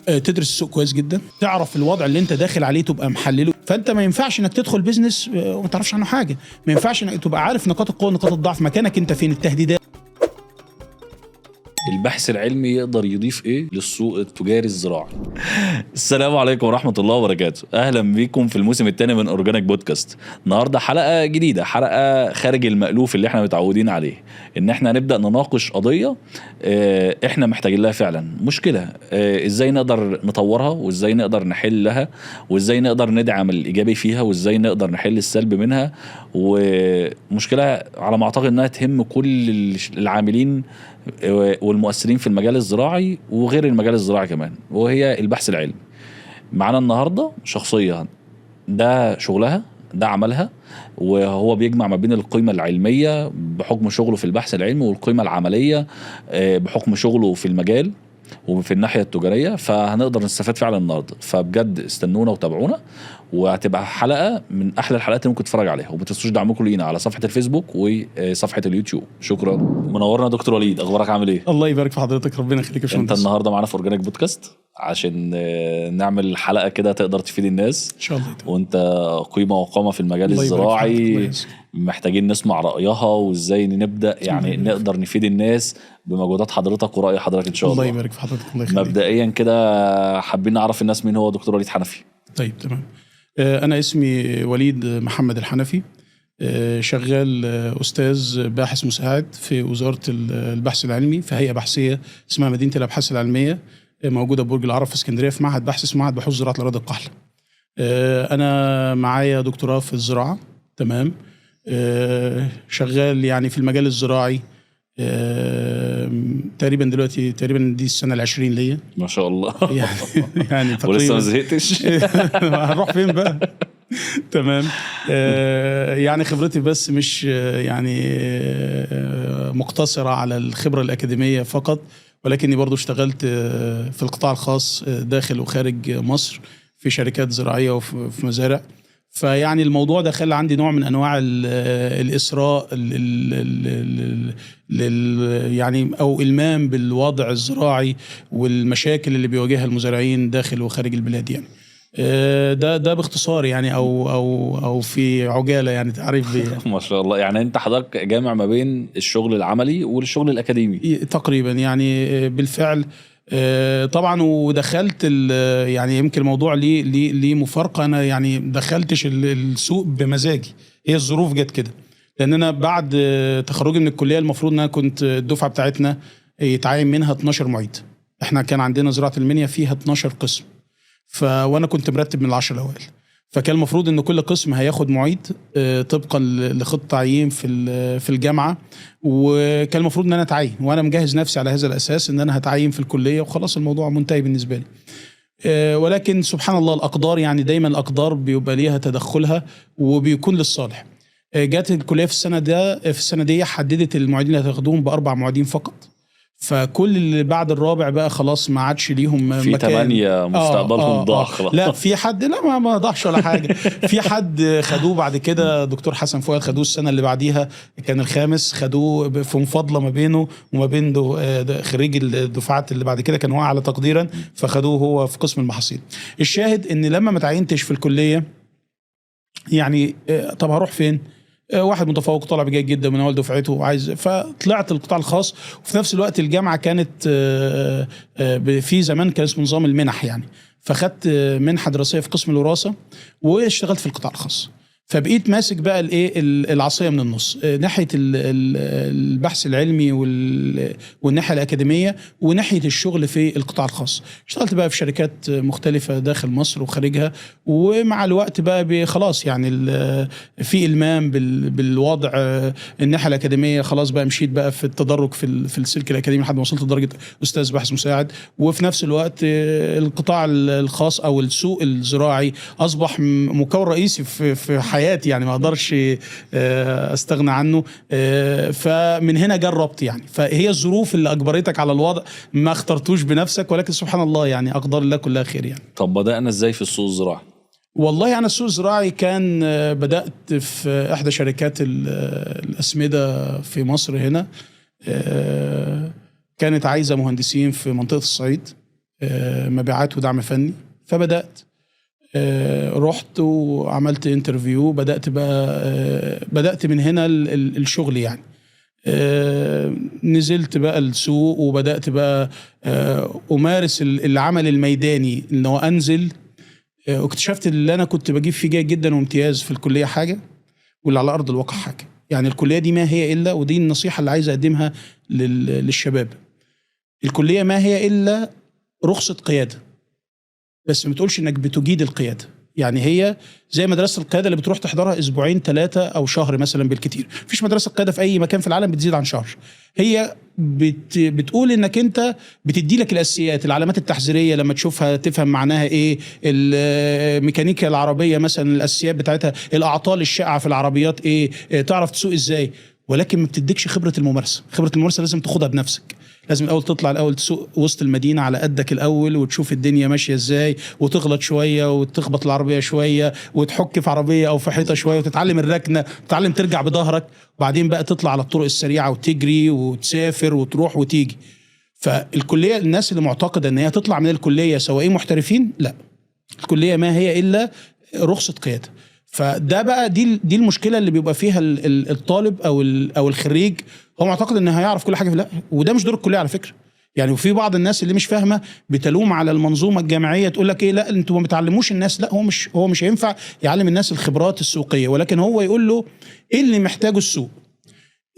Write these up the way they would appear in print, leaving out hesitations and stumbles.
تدرس السوق كويس جدا، تعرف الوضع اللي انت داخل عليه تبقى محلله. فانت ما ينفعش انك تدخل بيزنس وما تعرفش عنه حاجه، ما ينفعش انك تبقى عارف نقاط القوه ونقاط الضعف، مكانك انت فين، التهديدات. البحث العلمي يقدر يضيف ايه للسوق التجاري الزراعي؟ السلام عليكم ورحمة الله وبركاته. اهلا بيكم في الموسم الثاني من اورجانيك بودكاست. النهارده حلقة جديدة، حلقة خارج المألوف اللي احنا متعودين عليه، ان احنا نبدأ نناقش قضية احنا محتاجين لها فعلا، مشكلة ازاي نقدر نطورها، وازاي نقدر نحلها، وازاي نقدر ندعم الايجابي فيها، وازاي نقدر نحل السلب منها. ومشكلة على ما اعتقد انها تهم كل العاملين والمؤثرين في المجال الزراعي وغير المجال الزراعي كمان، وهي البحث العلمي. معنا النهاردة شخصية ده شغلها، ده عملها، وهو بيجمع ما بين القيمة العلمية بحكم شغله في البحث العلمي والقيمة العملية بحكم شغله في المجال وفي الناحية التجارية. فهنقدر نستفاد فعلا النهاردة، فبجد استنونا وتابعونا، وهتبقى حلقة من أحلى الحلقات اللي ممكن تتفرج عليها. وما تنسوش دعمكم لينا على صفحة الفيسبوك وصفحة اليوتيوب. شكرا. منورنا دكتور وليد، أخبارك عامل إيه؟ الله يبارك في حضرتك، ربنا يخليك يا باشمهندس. أنت النهاردة معنا في أورجانيك بودكاست عشان نعمل حلقة كده تقدر تفيد الناس ان شاء الله. وأنت قيمة وقامة في المجال الزراعي، محتاجين نسمع رأيها وإزاي نبدأ يعني نقدر نفيد الناس بمجهودات حضرتك ورأي حضرتك إن شاء الله. الله يبارك في حضرتك، الله يخليك. مبدئيا كده حابين نعرف الناس مين هو دكتور وليد حنفي. طيب تمام. أنا اسمي وليد محمد الحنفي، شغال أستاذ باحث مساعد في وزارة البحث العلمي في هيئة بحثية اسمها مدينة الأبحاث العلمية، موجودة برج العرب في اسكندرية، في معهد بحث اسمه معهد بحوث زراعة الأراضي القحلة. أنا معايا دكتوراه في الزراعة، تمام. شغال يعني في المجال الزراعي تقريبا دلوقتي دي السنة 20 ليا ما شاء الله. يعني ولسه ما زهقتش. هنروح فين بقى؟ تمام. يعني خبرتي بس مش يعني مقتصرة على الخبرة الأكاديمية فقط، ولكني برضو اشتغلت في القطاع الخاص داخل وخارج مصر في شركات زراعية وفي مزارع. فيعني الموضوع ده خلى عندي نوع من انواع الاسراء يعني او المام بالوضع الزراعي والمشاكل اللي بيواجهها المزارعين داخل وخارج البلاد. يعني ده باختصار يعني او في عجاله يعني تعريف بيه. ما شاء الله. يعني انت حضرتك جامع ما بين الشغل العملي والشغل الاكاديمي تقريبا يعني بالفعل. طبعا ودخلت يعني يمكن الموضوع ليه مفارقه. انا يعني دخلتش السوق بمزاجي، هي الظروف جت كده. لان انا بعد تخرجي من الكليه المفروض ان انا كنت الدفعه بتاعتنا يتعين منها 12 معيد. احنا كان عندنا زراعه المنيا فيها 12 قسم، وانا كنت مرتب من ال10 الاوائل. فكان المفروض ان كل قسم هياخد معيد طبقا لخطه تعيين في الجامعه، وكان المفروض ان انا اتعين، وانا مجهز نفسي على هذا الاساس ان انا هتعين في الكليه وخلاص الموضوع منتهي بالنسبه لي. ولكن سبحان الله الاقدار، يعني دايما الاقدار بيبقى ليها تدخلها وبيكون للصالح. جات الكليه في السنه دي حددت المعيدين اللي هتاخدوهم ب4 معيدين فقط. فكل اللي بعد الرابع بقى خلاص ما عادش ليهم في مكان. 8 مستقبلهم ضاع خلاص. لا في حد لا ما ضاعش ولا حاجه. في حد خدوه بعد كده، دكتور حسن فؤاد خدوه السنه اللي بعديها، كان الخامس، خدوه في مفاضله ما بينه وما بين خريج الدفعات اللي بعد كده كان هو اعلى تقديرا، فخدوه هو في قسم المحاصيل. الشاهد ان لما ما تعينتش في الكليه يعني طب هروح فين؟ واحد متفوق طالع بجيد جدا من اول دفعته وعايز، فطلعت القطاع الخاص. وفي نفس الوقت الجامعه كانت في زمان كان اسمه نظام المنح يعني، فخدت منحه دراسيه في قسم الوراثه واشتغلت في القطاع الخاص. فبقيت ماسك بقى العصايه من النص، ناحيه البحث العلمي والناحيه الاكاديميه وناحيه الشغل في القطاع الخاص. اشتغلت بقى في شركات مختلفه داخل مصر وخارجها، ومع الوقت بقى خلاص يعني في المام بالوضع. الناحيه الاكاديميه خلاص بقى مشيت بقى في التدرج في السلك الاكاديمي لحد ما وصلت لدرجه استاذ بحث مساعد. وفي نفس الوقت القطاع الخاص او السوق الزراعي اصبح مكون رئيسي في حياتي، يعني ما اقدرش استغنى عنه. فمن هنا جاء الربط يعني. فهي الظروف اللي اجبرتك على الوضع، ما اخترتوش بنفسك، ولكن سبحان الله يعني اقدار الله كلها خير يعني. طب بدأنا ازاي في السوق الزراعي؟ والله أنا السوق الزراعي كان بدأت في إحدى شركات الأسمدة في مصر هنا. كانت عايزة مهندسين في منطقة الصعيد، مبيعات ودعم فني. فبدات رحت وعملت انترفيو، بدات من هنا الشغل يعني. نزلت بقى السوق وبدات بقى امارس العمل الميداني، ان هو انزل. واكتشفت اللي انا كنت بجيب فيه جيد جدا وامتياز في الكليه حاجه، واللي على ارض الواقع حاجه. يعني الكليه دي ما هي الا، ودي النصيحه اللي عايز اقدمها للشباب، الكليه ما هي الا رخصه قياده، بس ما تقولش انك بتجيد القياده. يعني هي زي مدرسه القياده اللي بتروح تحضرها اسبوعين 3 او شهر مثلا بالكتير. مفيش مدرسه قياده في اي مكان في العالم بتزيد عن شهر. هي بتقول انك انت بتدي لك الاساسيات، العلامات التحذيريه لما تشوفها تفهم معناها ايه، الميكانيكا العربيه مثلا الاساسيات بتاعتها، الاعطال الشائعه في العربيات ايه، تعرف تسوق ازاي. ولكن ما بتديكش خبره الممارسه. خبره الممارسه لازم تاخدها بنفسك. لازم الاول تطلع الاول تسوق وسط المدينه على قدك الاول، وتشوف الدنيا ماشيه ازاي، وتغلط شويه وتخبط العربيه شويه، وتحك في عربيه او في حيطه شويه، وتتعلم الركنه، وتتعلم ترجع بظهرك، وبعدين بقى تطلع على الطرق السريعه وتجري وتسافر وتروح وتيجي. فالكليه، الناس اللي معتقده ان هي تطلع من الكليه سواقين محترفين، لا، الكليه ما هي الا رخصه قياده. فده بقى دي المشكله اللي بيبقى فيها الطالب او الخريج. هو معتقد ان هيعرف كل حاجه، لا، وده مش دور الكليه على فكره. يعني وفي بعض الناس اللي مش فاهمه بتلوم على المنظومه الجامعيه، تقول لك ايه، لا انتوا ما بتعلموش الناس. لا، هو مش هينفع يعلم الناس الخبرات السوقيه، ولكن هو يقول له ايه اللي محتاجه السوق،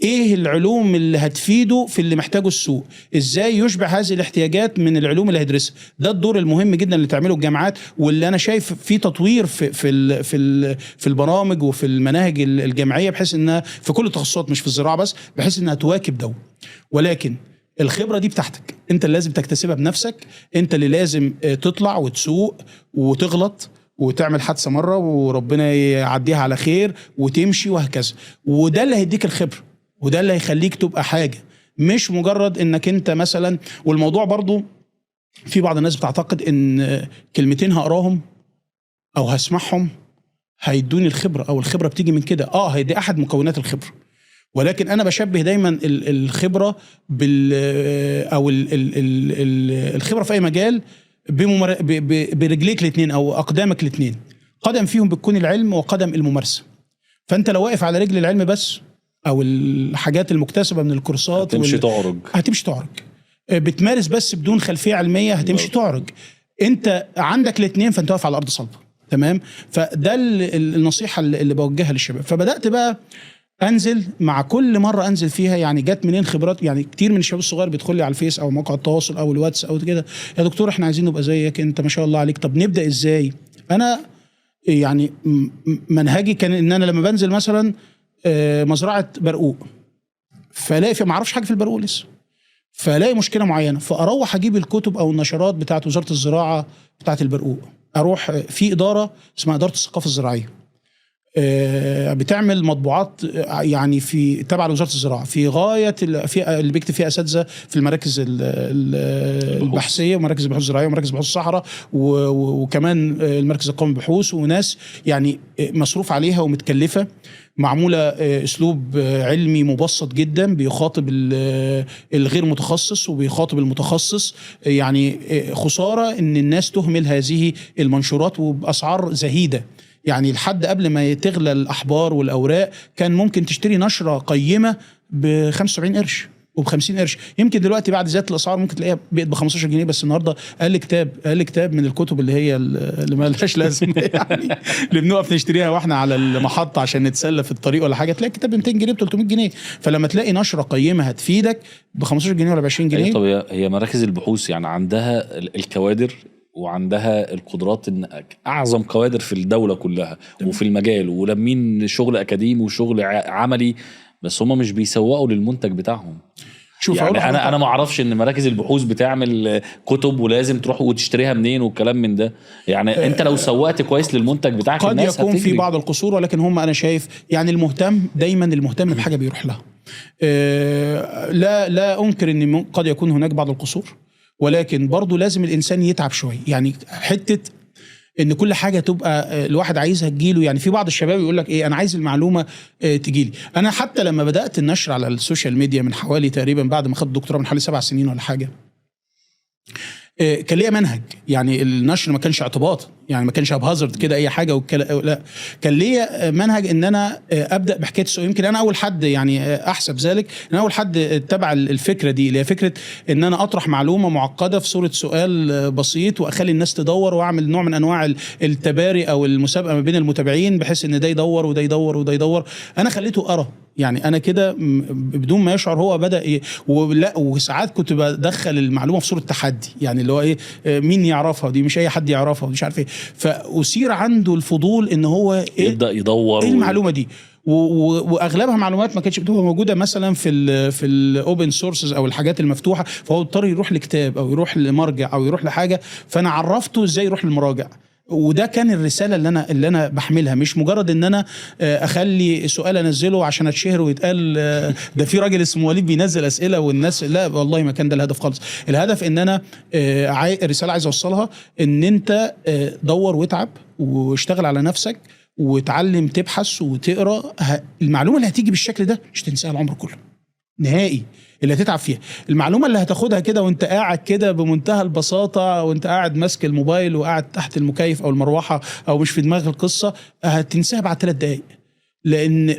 ايه العلوم اللي هتفيده في اللي محتاجه السوق، ازاي يشبع هذه الاحتياجات من العلوم اللي هيدرسها. ده الدور المهم جدا اللي تعمله الجامعات، واللي انا شايف فيه تطوير في البرامج وفي المناهج الجامعيه، بحيث انها في كل التخصصات مش في الزراعه بس، بحيث انها تواكب ده. ولكن الخبره دي بتاعتك انت، اللي لازم تكتسبها بنفسك. انت اللي لازم تطلع وتسوق وتغلط وتعمل حادثه مره وربنا يعديها على خير وتمشي وهكذا. وده اللي هيديك الخبره، وده اللي هيخليك تبقى حاجة، مش مجرد انك انت مثلا. والموضوع برضو في بعض الناس بتعتقد ان كلمتين هقراهم او هسمعهم هيدوني الخبرة، او الخبرة بتيجي من كده. هي دي احد مكونات الخبرة، ولكن انا بشبه دايما الخبرة او الخبرة في اي مجال برجليك الاثنين او اقدامك الاثنين. قدم فيهم بتكون العلم، وقدم الممارسة. فانت لو واقف على رجل العلم بس، او الحاجات المكتسبه من الكورسات، هتمشي تعرج. بتمارس بس بدون خلفيه علميه، هتمشي تعرج. انت عندك الاثنين، فانت واقف على ارض صلبه. تمام. فده النصيحه اللي بوجهها للشباب. فبدات بقى انزل مع كل مره انزل فيها. يعني جت منين خبرات؟ يعني كتير من الشباب الصغير بيدخل لي على الفيس او مواقع التواصل او الواتس او كده، يا دكتور احنا عايزين نبقى زيك، انت ما شاء الله عليك، طب نبدا ازاي؟ انا يعني منهجي كان ان انا لما بنزل مثلا مزرعه برقوق، فلاقي ما اعرفش حاجه في البرقوق لسه، فلاقي مشكله معينه، فاروح اجيب الكتب او النشرات بتاعه وزاره الزراعه بتاعه البرقوق. اروح في اداره اسمها اداره الثقافه الزراعيه، بتعمل مطبوعات يعني في تبع لوزاره الزراعه، في غايه اللي بيكتب فيها اساتذه في المراكز البحثيه ومراكز البحوث الزراعيه ومراكز بحوث الصحراء، وكمان المركز القومي للبحوث، وناس يعني مصروف عليها ومتكلفه، معموله اسلوب علمي مبسط جدا، بيخاطب الغير متخصص وبيخاطب المتخصص. يعني خساره ان الناس تهمل هذه المنشورات وباسعار زهيده. يعني لحد قبل ما تغلى الاحبار والاوراق كان ممكن تشتري نشره قيمه ب 75 قرش وب 50 قرش. يمكن دلوقتي بعد زياده الاسعار ممكن تلاقيها بقت ب 15 جنيه. بس النهارده اقل كتاب من الكتب اللي هي اللي ما لهاش لازمه يعني اللي بنقف نشتريها واحنا على المحطه عشان نتسلى في الطريق ولا حاجه، تلاقي كتاب ب 200 جنيه ب 300 جنيه. فلما تلاقي نشره قيمه هتفيدك ب 15 جنيه ولا ب 20 جنيه. طب هي مراكز البحوث يعني عندها الكوادر وعندها القدرات، ان اعظم كوادر في الدوله كلها وفي المجال، ولمين شغل اكاديمي وشغل عملي، بس هم مش بيسوقوا للمنتج بتاعهم. شوف يعني انا ما اعرفش ان مراكز البحوث بتعمل كتب ولازم تروح وتشتريها منين والكلام من ده. يعني انت لو سوقت كويس للمنتج بتاعك قد يكون في بعض القصور، ولكن هم انا شايف يعني المهتم بحاجه بيروح لها. لا انكر ان قد يكون هناك بعض القصور، ولكن برضو لازم الانسان يتعب شويه. يعني حته ان كل حاجه تبقى الواحد عايزها تجيله. يعني في بعض الشباب يقول لك ايه، انا عايز المعلومه تجيلي. انا حتى لما بدات النشر على السوشيال ميديا من حوالي تقريبا بعد ما خدت دكتوراه من حوالي 7 سنين ولا حاجه، كان ليا منهج، يعني النشر ما كانش اعتباط، يعني ما كانش هازارد كده اي حاجه لا، كان ليا منهج ان انا ابدا بحكايه السوق. يمكن انا اول حد يعني احسب ذلك، ان اول حد اتبع الفكره دي، اللي هي فكره ان انا اطرح معلومه معقده في صوره سؤال بسيط، واخلي الناس تدور، واعمل نوع من انواع التباري او المسابقه ما بين المتابعين، بحيث ان ده يدور وده يدور وده يدور. انا خليته ارى، يعني انا كده بدون ما يشعر هو بدا ولا. وساعات كنت بدخل المعلومه في صوره تحدي، يعني اللي هو ايه، مين يعرفها دي، مش اي حد يعرفها، مش عارف ايه. فاثير عنده الفضول ان هو إيه يبدا يدور ايه المعلومه دي. واغلبها معلومات ما كانتش بتبقى موجوده مثلا في الاوبن سورسز او الحاجات المفتوحه، فهو اضطر يروح لكتاب او يروح لمرجع او يروح لحاجه، فانا عرفته ازاي يروح للمراجع. وده كان الرساله اللي انا بحملها، مش مجرد ان انا اخلي سؤال انزله عشان اتشهر ويتقال ده في راجل اسمه وليد بينزل اسئله والناس. لا والله ما كان ده الهدف خالص. الهدف ان انا الرساله عايز اوصلها، ان انت دور واتعب واشتغل على نفسك وتعلم تبحث وتقرا. المعلومه اللي هتيجي بالشكل ده مش تنساها العمر كله نهائي، اللي هتتعب فيها. المعلومه اللي هتاخدها كده وانت قاعد كده بمنتهى البساطه، وانت قاعد ماسك الموبايل وقاعد تحت المكيف او المروحه او مش في دماغ القصه، هتنساها بعد 3 دقائق. لان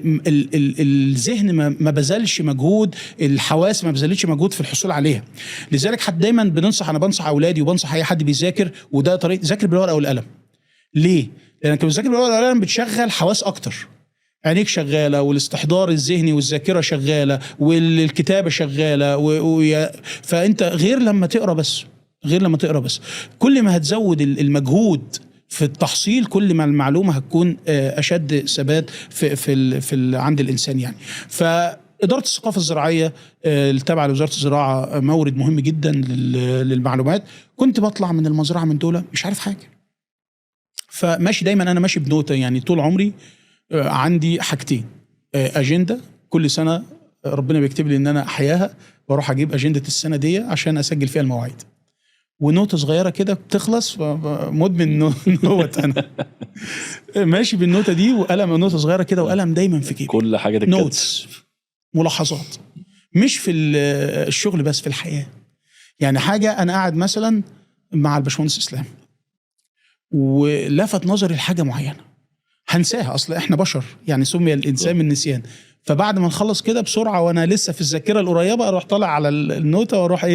الذهن ما بذلش مجهود، الحواس ما بذلتش مجهود في الحصول عليها. لذلك حد دايما انا بنصح اولادي وبنصح اي حد بيذاكر، وده طريقه ذاكر بالورقه والقلم. ليه؟ لانك بتذاكر بالورقه والقلم بتشغل حواس اكتر، عينيك شغاله والاستحضار الذهني والذاكره شغاله والكتابه شغاله فانت غير لما تقرا بس. كل ما هتزود المجهود في التحصيل، كل ما المعلومه هتكون اشد ثبات في عند الانسان يعني. فإدارة الثقافة الزراعية التابعة لوزارة الزراعة مورد مهم جدا للمعلومات. كنت بطلع من المزرعة من دولة مش عارف حاجة، فماشي دايما أنا ماشي بنوتة، يعني طول عمري عندي حاجتين: أجندة كل سنة ربنا بيكتب لي إن أنا أحياها، واروح أجيب أجندة السنة دي عشان أسجل فيها المواعيد، ونوتة صغيرة كده بتخلص، مدمن نوت أنا ماشي بالنوتة دي، وقلم نوتة صغيرة كده، وقلم دايما في جيبي، كل حاجة نوتس، ملاحظات، مش في الشغل بس، في الحياة. يعني حاجة أنا قاعد مثلا مع الباشمهندس إسلام ولفت نظري لحاجة معينة، هنساها، أصلا إحنا بشر، يعني سمي الإنسان من نسيان. فبعد ما نخلص كده بسرعة وأنا لسه في الذاكرة القريبة، أروح طالع على النوتة وأروح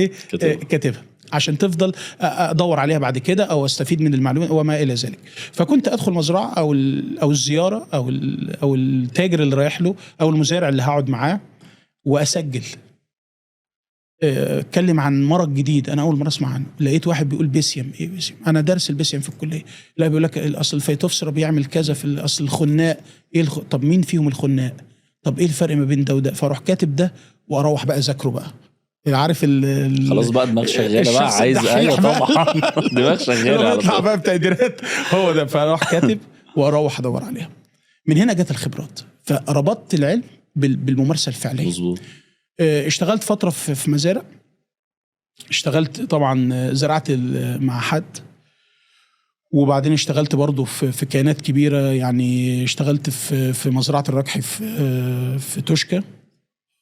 كاتبها عشان تفضل أدور عليها بعد كده أو أستفيد من المعلومات وما إلى ذلك. فكنت أدخل مزرعة أو الزيارة أو التاجر اللي رايح له أو المزارع اللي هقعد معاه، وأسجل، اتكلم عن مرض جديد انا اول مره اسمع عنه. لقيت واحد بيقول بيسيم. ايه بيسيم؟ انا دارس البيسيم في الكليه. لا، بيقول لك اصل الفيتوفثرة بيعمل كذا، في اصل الخناق ايه طب مين فيهم الخناق؟ طب ايه الفرق ما بين ده وده؟ فاروح كاتب ده واروح بقى اذاكره بقى. عارف خلاص بقى دماغ شغاله بقى، عايز ايوه طبعا دماغ شغاله بيطلع بقى بتقديرات هو ده. فاروح كاتب واروح ادور عليها. من هنا جت الخبرات، فربطت العلم بالممارسه الفعليه. مظبوط. اشتغلت فترة في مزارع، اشتغلت طبعا زرعت مع حد، وبعدين اشتغلت برضو في كيانات كبيرة. يعني اشتغلت في مزرعة الركحي في توشكا،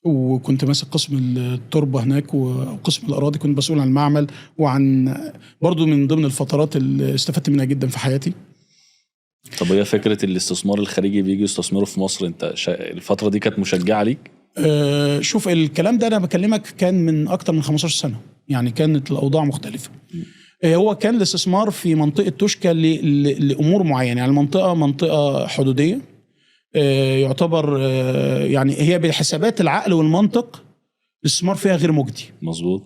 وكنت ماسك قسم التربة هناك وقسم الأراضي، كنت مسؤول عن المعمل وعن برضو من ضمن الفترات اللي استفدت منها جدا في حياتي. طب هي فكرة الاستثمار الخارجي بيجي يستثمروا في مصر، انت الفترة دي كانت مشجعة ليك؟ شوف الكلام ده انا بكلمك كان من اكتر من 15 سنة، يعني كانت الاوضاع مختلفة. هو كان الاستثمار في منطقة توشكا لامور معينة، يعني منطقة حدودية، يعتبر يعني هي بحسابات العقل والمنطق الاستثمار فيها غير مجدي. مظبوط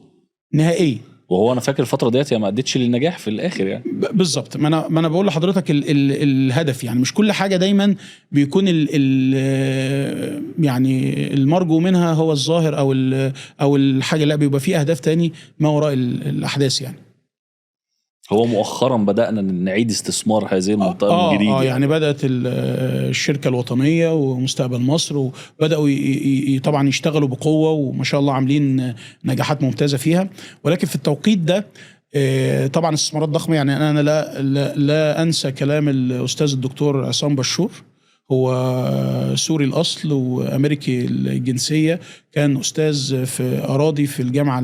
نهائيا. وهو انا فاكر الفتره ديت هي ما ادتش للنجاح في الاخر يعني. بالظبط. ما انا بقول لحضرتك الهدف، يعني مش كل حاجه دايما بيكون يعني المرجو منها هو الظاهر او الحاجه، لا بيبقى في اهداف تاني ما وراء الاحداث يعني. هو مؤخرا بدأنا نعيد استثمار هذه المنطقة من جديد. يعني بدأت الشركة الوطنية ومستقبل مصر، وبدأوا طبعا يشتغلوا بقوة، وما شاء الله عاملين نجاحات ممتازة فيها. ولكن في التوقيت ده طبعا استثمارات ضخمة. يعني أنا لا أنسى كلام الأستاذ الدكتور عصام بشور، هو سوري الأصل وأمريكي الجنسية، كان أستاذ في أراضي في الجامعة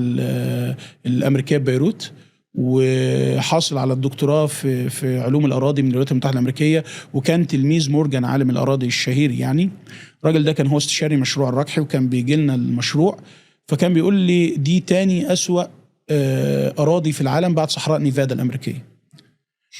الأمريكية ببيروت، وحاصل على الدكتوراه في علوم الأراضي من الولايات المتحدة الأمريكية، وكان تلميذ مورجان عالم الأراضي الشهير يعني. الراجل ده كان هو استشاري مشروع الركحي، وكان بيجي لنا المشروع، فكان بيقول لي دي تاني أسوأ أراضي في العالم بعد صحراء نيفادا الأمريكية.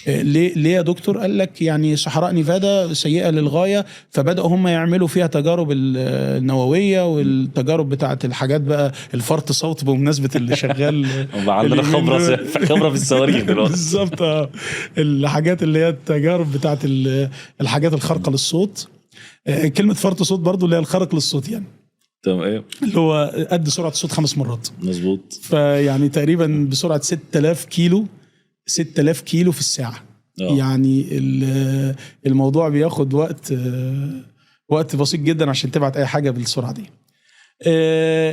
ليه يا دكتور؟ قال لك يعني صحراء نيفادا سيئة للغاية، فبدأوا هم يعملوا فيها تجارب النووية والتجارب بتاعت الحاجات بقى الفرط صوت، بمناسبة اللي شغال عندنا خبرة في الصواريخ دلوقتي. بالظبط. الحاجات اللي هي التجارب بتاعت الحاجات الخارقة للصوت. كلمة فرط صوت برضو اللي هي الخارق للصوت يعني. تمام. اللي هو قد سرعة الصوت 5 مرات. مظبوط. فيعني تقريبا بسرعة 6000 كيلو في الساعة. يعني الموضوع بياخد وقت بسيط جدا عشان تبعت اي حاجة بالسرعة دي.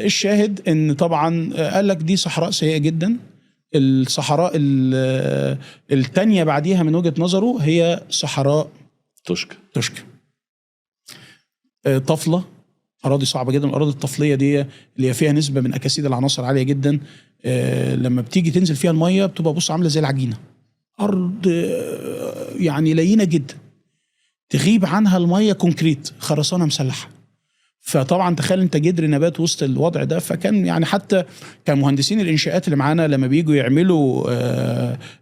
الشاهد ان طبعا قال لك دي صحراء سيئة جدا. الصحراء التانية بعديها من وجهة نظره هي صحراء توشكا. طفلة، أراضي صعبة جدا. الأراضي الطفلية دي اللي هي فيها نسبة من أكاسيد العناصر عالية جدا، لما بتيجي تنزل فيها المية بتبقى بص عاملة زي العجينة. أرض يعني لينة جدا، تغيب عنها المية كونكريت، خرسانة مسلحة. فطبعا تخيل انت جدر نبات وسط الوضع ده. فكان يعني حتى كان مهندسين الانشاءات اللي معانا لما بييجوا يعملوا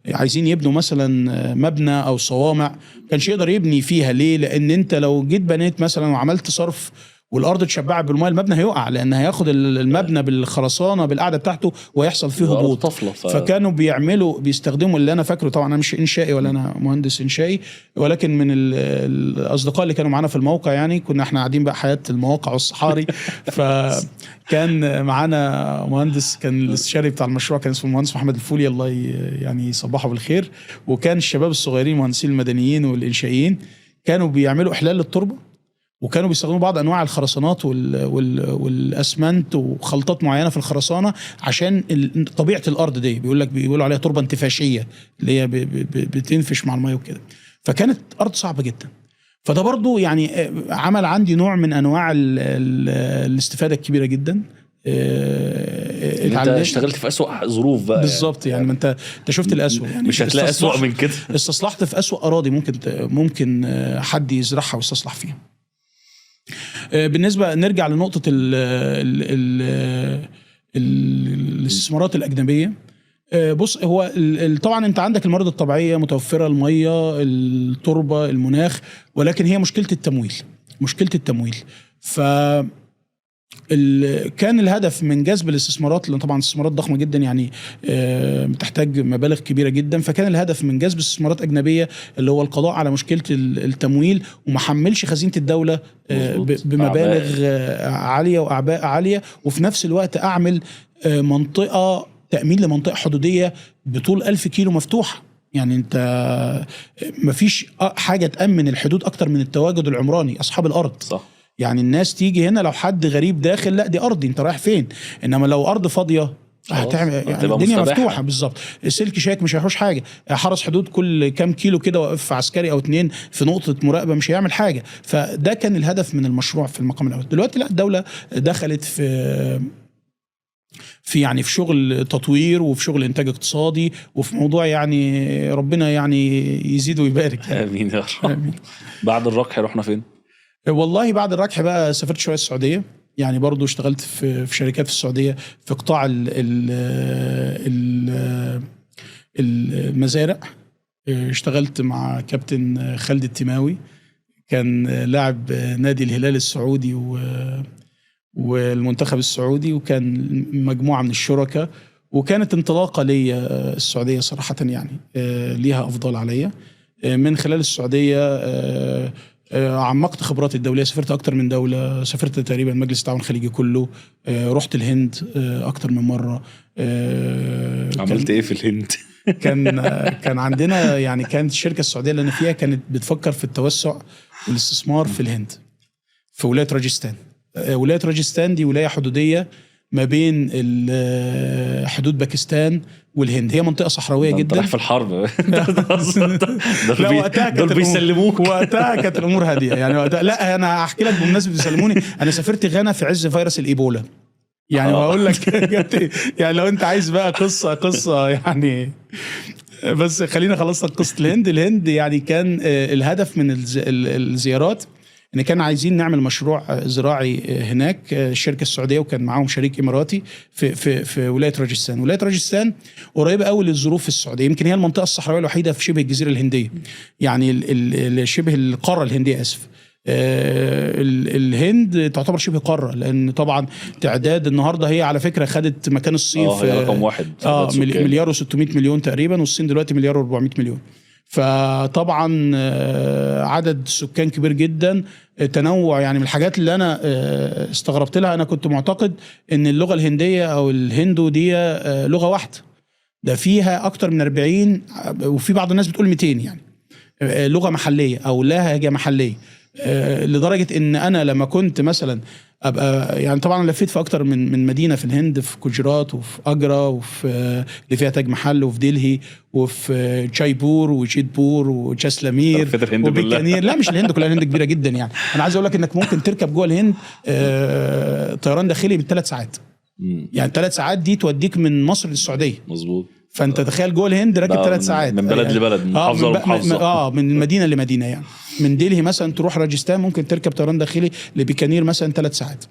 عايزين يبنوا مثلا مبنى او صوامع، كانش يقدر يبني فيها. ليه؟ لان انت لو جيت بنيت مثلا وعملت صرف والارض اتشبعت بالميه، المبنى هيقع، لان هياخد المبنى بالخرسانه بالقعده بتاعته ويحصل فيه هبوط. فكانوا بيستخدموا، اللي انا فاكره طبعا انا مش انشائي ولا انا مهندس انشائي، ولكن من الاصدقاء اللي كانوا معانا في الموقع يعني، كنا احنا قاعدين بقى حياه المواقع والصحاري. فكان معانا مهندس، كان الاستشاري بتاع المشروع كان اسمه المهندس محمد الفولي، الله يعني يصبحه بالخير. وكان الشباب الصغيرين مهندسين المدنيين والانشائيين كانوا بيعملوا احلال للتربه، وكانوا بيستخدموا بعض انواع الخرسانات والاسمنت وخلطات معينه في الخرسانه عشان طبيعه الارض دي. بيقولوا عليها تربه انتفاشيه، اللي هي بتنفش مع الميه وكده. فكانت ارض صعبه جدا. فده برضو يعني عمل عندي نوع من انواع الاستفاده الكبيره جدا. انت اشتغلت في اسوأ ظروف بقى بالظبط يعني ما انت شفت الاسوأ يعني، مش هتلاقي اسوأ من كده. استصلحت في اسوأ اراضي ممكن حد يزرعها ويستصلح فيها. بالنسبة نرجع لنقطة الاستثمارات الأجنبية. بص، هو طبعا انت عندك الموارد الطبيعية متوفرة، المية، التربة، المناخ، ولكن هي مشكلة التمويل. كان الهدف من جذب الاستثمارات، لان طبعا الاستثمارات ضخمه جدا يعني بتحتاج مبالغ كبيره جدا. فكان الهدف من جذب استثمارات اجنبيه اللي هو القضاء على مشكله التمويل، وما حملش خزينه الدوله بمبالغ عاليه واعباء عاليه، وفي نفس الوقت اعمل تامين لمنطقه حدوديه بطول 1000 كيلو مفتوحه. يعني انت مفيش حاجه تامن الحدود اكتر من التواجد العمراني، اصحاب الارض. صح. يعني الناس تيجي هنا، لو حد غريب داخل، لا دي ارضي، انت رايح فين؟ انما لو ارض فاضيه هتعمل يعني الدنيا مفتوحه. بالظبط. السلك شاك مش هيحوش حاجه، حرس حدود كل كام كيلو كده واقف عسكري او 2 في نقطه مراقبه مش هيعمل حاجه. فده كان الهدف من المشروع في المقام الاول. دلوقتي لا، الدوله دخلت في شغل تطوير، وفي شغل انتاج اقتصادي، وفي موضوع يعني ربنا يعني يزيد ويبارك يعني. امين يا رب. بعد الركح رحنا فين؟ والله بعد الركح بقى سافرت شويه السعوديه، يعني برضو اشتغلت في شركات في السعوديه في قطاع المزارع. اشتغلت مع كابتن خالد التماوي، كان لاعب نادي الهلال السعودي والمنتخب السعودي، وكان مجموعه من الشركاء. وكانت انطلاقه لي السعوديه صراحه يعني، ليها افضال عليا. من خلال السعوديه عمقت خبراتي الدوليه، سافرت اكتر من دوله، سافرت تقريبا مجلس التعاون الخليجي كله، رحت الهند اكتر من مره. عملت ايه في الهند؟ كان عندنا يعني، كانت الشركه السعوديه اللي انا فيها كانت بتفكر في التوسع والاستثمار في الهند، في ولايه راجستان. ولايه راجستان دي ولايه حدوديه ما بين حدود باكستان والهند، هي منطقه صحراويه جدا. راح في الحرب. دول بيسلموك. وقتها كانت الامور هاديه يعني. لا انا هحكي لك بمناسبه بيسلموني، انا سافرت غانا في عز فيروس الايبولا. يعني واقول لك يعني لو انت عايز بقى قصه يعني، بس خلينا خلصنا قصه الهند يعني كان الهدف من الزيارات ان كان عايزين نعمل مشروع زراعي هناك، الشركه السعوديه وكان معاهم شريك اماراتي في ولايه راجستان. ولايه راجستان قريبه قوي للظروف السعوديه، يمكن هي المنطقه الصحراويه الوحيده في شبه الجزيره الهنديه، يعني شبه القاره الهنديه اسف. الهند تعتبر شبه قاره، لان طبعا تعداد النهارده هي على فكره خدت مكان الصين هي رقم واحد، مليار و600 مليون تقريبا، والصين دلوقتي مليار و400 مليون. فطبعا عدد سكان كبير جدا، تنوع. يعني من الحاجات اللي انا استغربت لها، انا كنت معتقد ان اللغه الهنديه او الهندو دي لغه واحده، ده فيها اكتر من 40 وفي بعض الناس بتقول 200 يعني لغه محليه او لهجه محليه. لدرجه ان انا لما كنت مثلا ابقى يعني طبعا لفيت في اكتر من مدينه في الهند، في جوجرات وفي اجرا وفي اللي فيها تاج محل وفي دلهي وفي جايبور وجيتبور وجسلمير وبيكانير. لا مش الهند كلها، الهند كبيره جدا يعني. انا عايز اقول لك انك ممكن تركب جوه الهند طيران داخلي ب3 ساعات، يعني 3 ساعات دي توديك من مصر للسعوديه. مظبوط. فانت تخيل جوه الهند راكب 3 ساعات من بلد لبلد، من محافظه لمحافظه، من مدينه لمدينه. يعني من دلهي مثلا تروح راجستان ممكن تركب طيران داخلي لبيكانير مثلا 3 ساعات.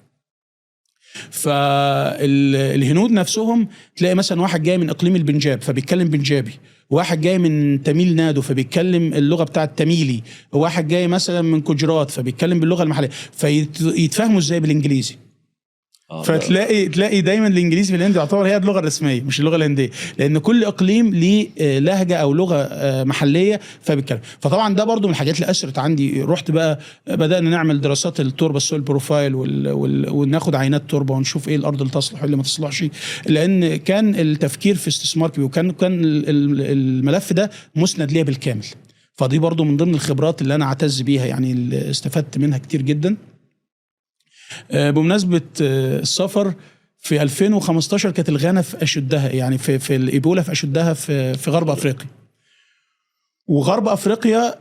فالهنود نفسهم تلاقي مثلا واحد جاي من اقليم البنجاب فبيتكلم بنجابي، واحد جاي من تاميل نادو فبيتكلم اللغه بتاعه التاميلي، واحد جاي مثلا من جوجرات فبيتكلم باللغه المحليه، فيتفاهموا ازاي بالانجليزي. فتلاقي دايما الانجليزي في الهند يعتبر هي اللغه الرسميه مش اللغه الهنديه، لان كل اقليم ليه لهجه او لغه محليه فبيتكلم. فطبعا ده برضو من الحاجات اللي اثرت عندي. رحت بقى بدانا نعمل دراسات التربه، السويل بروفايل، وناخد عينات تربه ونشوف ايه الارض اللي تصلح واللي ما تصلحش، لان كان التفكير في استثمار كبير، وكان الملف ده مسند ليا بالكامل. فدي برضو من ضمن الخبرات اللي انا اعتز بيها، يعني استفدت منها كتير جدا. بمناسبة السفر في 2015 كانت الغانا في أشدها، يعني في الإيبولا في أشدها في غرب أفريقيا. وغرب أفريقيا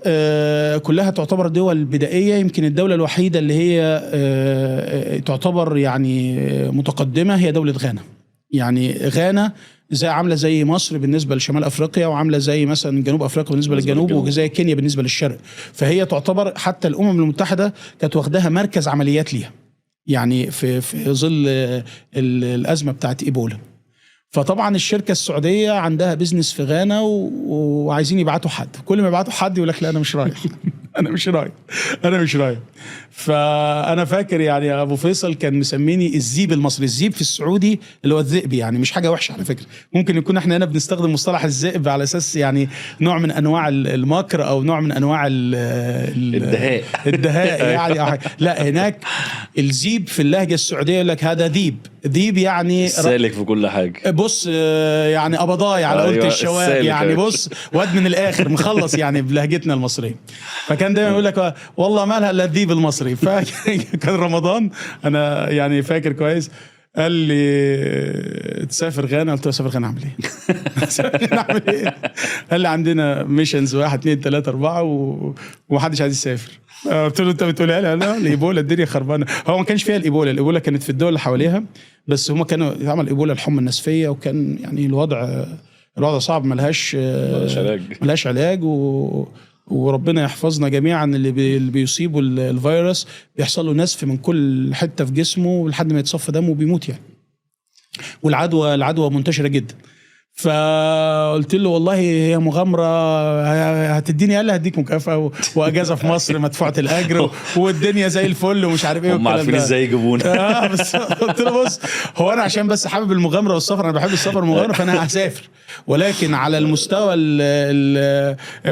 كلها تعتبر دول بدائية، يمكن الدولة الوحيدة اللي هي تعتبر يعني متقدمة هي دولة غانا. يعني غانا عامله زي مصر بالنسبه لشمال افريقيا، وعامله زي مثلا جنوب افريقيا بالنسبه للجنوب، وزي كينيا بالنسبه للشرق. فهي تعتبر حتى الامم المتحده كانت واخداها مركز عمليات ليها، يعني في ظل الازمه بتاعت ايبولا. فطبعا الشركه السعوديه عندها بيزنس في غانا وعايزين يبعتوا حد، كل ما يبعتوا حد يقول لك لا انا مش رايح انا مش رايح. فانا فاكر يعني ابو فيصل كان مسميني الذيب المصري. الذيب في السعودي اللي هو الذئب، يعني مش حاجه وحشه على فكره. ممكن يكون احنا هنا بنستخدم مصطلح الذئب على اساس يعني نوع من انواع المكر او نوع من انواع الدهاء يعني. لا هناك الذيب في اللهجه السعوديه يقول لك هذا ذيب يعني سالك في كل حاجه. بص يعني قبضاي على قلت الشواب، يعني بص واد من الاخر مخلص يعني بلهجتنا المصريه. فكان دايما يقول لك والله مالها الا الذيب المصري. فكان رمضان انا يعني فاكر كويس، قال لي تسافر غانا، قلت له اسافر غانا اعمل ايه؟ قال لي عندنا ميشنز 1 2 3 4 ومحدش عايز يسافر. قلت له انت بتقولها لي؟ لا الايبولا الدنيا خربانه. هو ما كانش فيها الايبولا كانت في الدول اللي حواليها، بس هم كانوا يعمل ايبولا الحمى النسفيه، وكان يعني الوضع صعب، ملهاش علاج وربنا يحفظنا جميعا. اللي بيصيبوا الفيروس بيحصل له نزف من كل حته في جسمه لحد ما يتصفى دمه وبيموت يعني. والعدوى منتشره جدا. فقلت له والله هي مغامره، هتديني؟ قال لي هديك مكافاه واجازه في مصر مدفوعه الاجر والدنيا زي الفل ومش عارف ايه. هم عارفين ازاي يجيبونا. بس قلت له بص، هو انا عشان بس حابب المغامره والسفر، انا بحب السفر والمغامره، فانا هسافر، ولكن على المستوى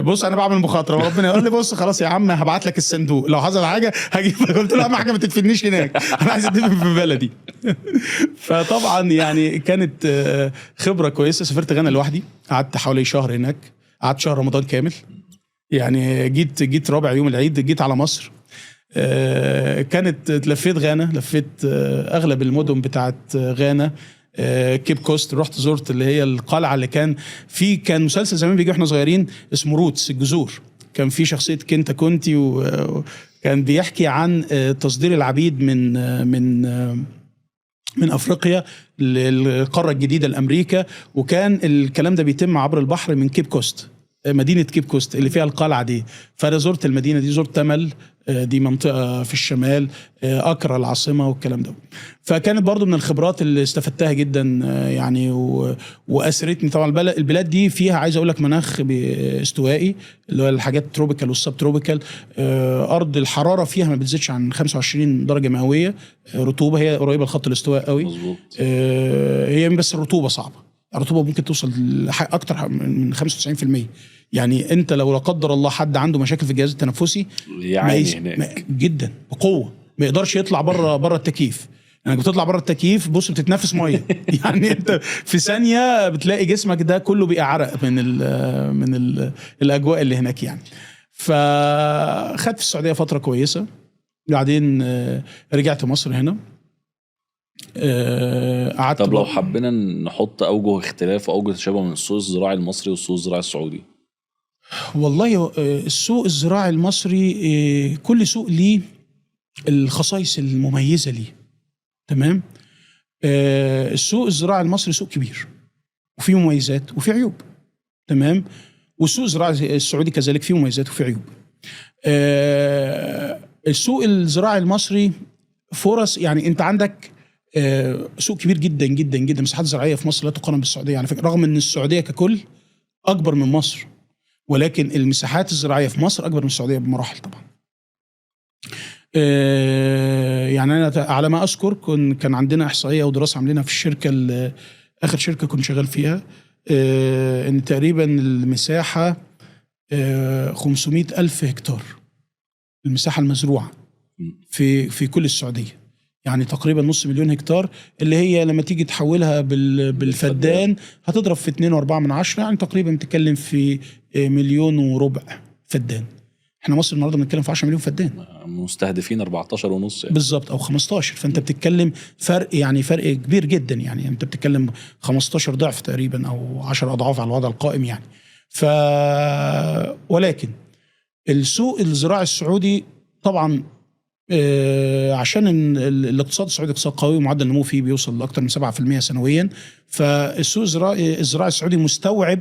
بص انا بعمل مخاطره. وربنا يقول لي بص خلاص يا عم هبعت لك الصندوق لو حصل حاجه هجيبك. قلت له اهم حاجه ما تدفنيش هناك، انا عايز ادفن في بلدي. فطبعا يعني كانت خبره كويسه. سافرت غانا لوحدي، قعدت حوالي شهر هناك، قعدت شهر رمضان كامل. يعني جيت رابع يوم العيد جيت على مصر. كانت لفيت غانا، لفيت اغلب المدن بتاعت غانا. كيب كوست رحت زرت اللي هي القلعه اللي كان مسلسل زمان بيجي واحنا صغيرين اسمه روتس الجذور، كان في شخصيه كينتا كونتي، وكان بيحكي عن تصدير العبيد من افريقيا للقاره الجديده لامريكا، وكان الكلام ده بيتم عبر البحر من كيب كوست، مدينه كيب كوست اللي فيها القلعه دي. فانا زرت المدينه دي، زرت تمل، دي منطقه في الشمال، اكرا العاصمه والكلام ده. فكانت برضو من الخبرات اللي استفدتها جدا يعني، واثرتني طبعا. البلاد دي فيها عايز اقول لك مناخ استوائي، اللي هو الحاجات تروبيكال والسب تروبيكال. ارض الحراره فيها ما بتزيدش عن 25 درجه مئويه. رطوبه، هي قريبه لخط الاستواء قوي. مظبوط. هي بس الرطوبه صعبه، الرطوبه ممكن توصل اكتر من 95%. يعني انت لو لا قدر الله حد عنده مشاكل في الجهاز التنفسي يعني هناك جدا بقوه، ما يقدرش يطلع بره التكييف. يعني بتطلع بره التكييف بص بتتنفس ميه يعني انت في ثانيه بتلاقي جسمك ده كله بقى عرق من الاجواء اللي هناك يعني. فخدت في السعوديه فتره كويسه، بعدين رجعت مصر هنا. قعدت. طب لو حبينا نحط اوجه اختلاف واوجه تشابه من السوق الزراعي المصري والسوق الزراعي السعودي. والله السوق الزراعي المصري كل سوق ليه الخصائص المميزه ليه، تمام. السوق الزراعي المصري سوق كبير وفيه مميزات وفيه عيوب، تمام. والسوق الزراعي السعودي كذلك فيه مميزات وفيه عيوب. السوق الزراعي المصري فرص، يعني انت عندك سوق كبير جدا جدا جدا. مساحات زراعيه في مصر لا تقارن بالسعوديه، يعني رغم ان السعوديه ككل اكبر من مصر، ولكن المساحات الزراعيه في مصر اكبر من السعوديه بمراحل طبعا. يعني انا على ما اذكر كان عندنا احصائيه ودراسه عاملينها في الشركه اخر شركه كنت شغال فيها، ان تقريبا المساحه 500,000 هكتار المساحه المزروعه في كل السعوديه. يعني تقريبا 500,000 هكتار، اللي هي لما تيجي تحولها بالفدان هتضرب في 2.4، يعني تقريبا بتتكلم في 1.4 مليون فدان. احنا مصر النهارده بنتكلم في 10 مليون فدان، مستهدفين 14.5 يعني. بالظبط، او 15. فانت بتتكلم فرق كبير جدا، يعني انت بتتكلم 15 ضعف تقريبا او 10 اضعاف على الوضع القائم يعني. ولكن السوق الزراعي السعودي طبعا عشان الاقتصاد السعودي اقتصاد قوي ومعدل النمو فيه بيوصل لاكثر من 7% سنويا، فالسوق الزراعي السعودي مستوعب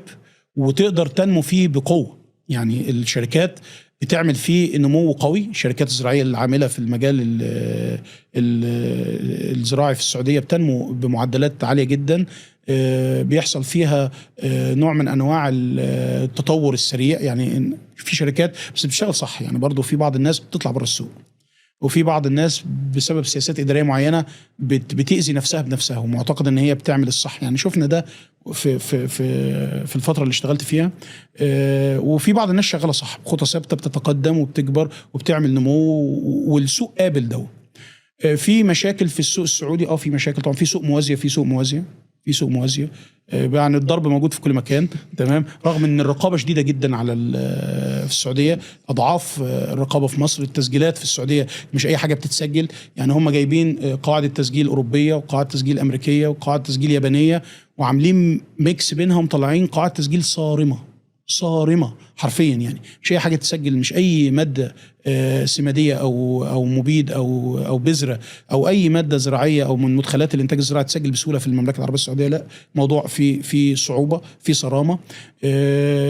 وتقدر تنمو فيه بقوه. يعني الشركات بتعمل فيه نمو قوي. الشركات الزراعيه العامله في المجال الزراعي في السعوديه بتنمو بمعدلات عاليه جدا. بيحصل فيها نوع من انواع التطور السريع. يعني في شركات بس بتشتغل صح، يعني برضو في بعض الناس بتطلع بره السوق، وفي بعض الناس بسبب سياسات إدارية معينة بتأذي نفسها بنفسها ومعتقد ان هي بتعمل الصح. يعني شفنا ده في الفترة اللي اشتغلت فيها. وفي بعض الناس شغالة صح بخطة ثابتة، بتتقدم وبتكبر وبتعمل نمو، والسوق قابل ده. في مشاكل في السوق السعودي، في مشاكل طبعا. في سوق موازية، يعني الضرب موجود في كل مكان، تمام. رغم ان الرقابه شديده جدا على في السعوديه، اضعاف الرقابه في مصر. التسجيلات في السعوديه مش اي حاجه بتتسجل، يعني هم جايبين قواعد التسجيل اوروبيه وقواعد تسجيل امريكيه وقواعد تسجيل يابانيه، وعاملين ميكس بينها ومطلعين قواعد تسجيل صارمه حرفيا. يعني مش اي حاجه تسجل، مش اي ماده سماديه او مبيد او بذره او اي ماده زراعيه او من مدخلات الانتاج الزراعي تسجل بسهوله في المملكه العربيه السعوديه. لا، موضوع في صعوبه، في صرامه،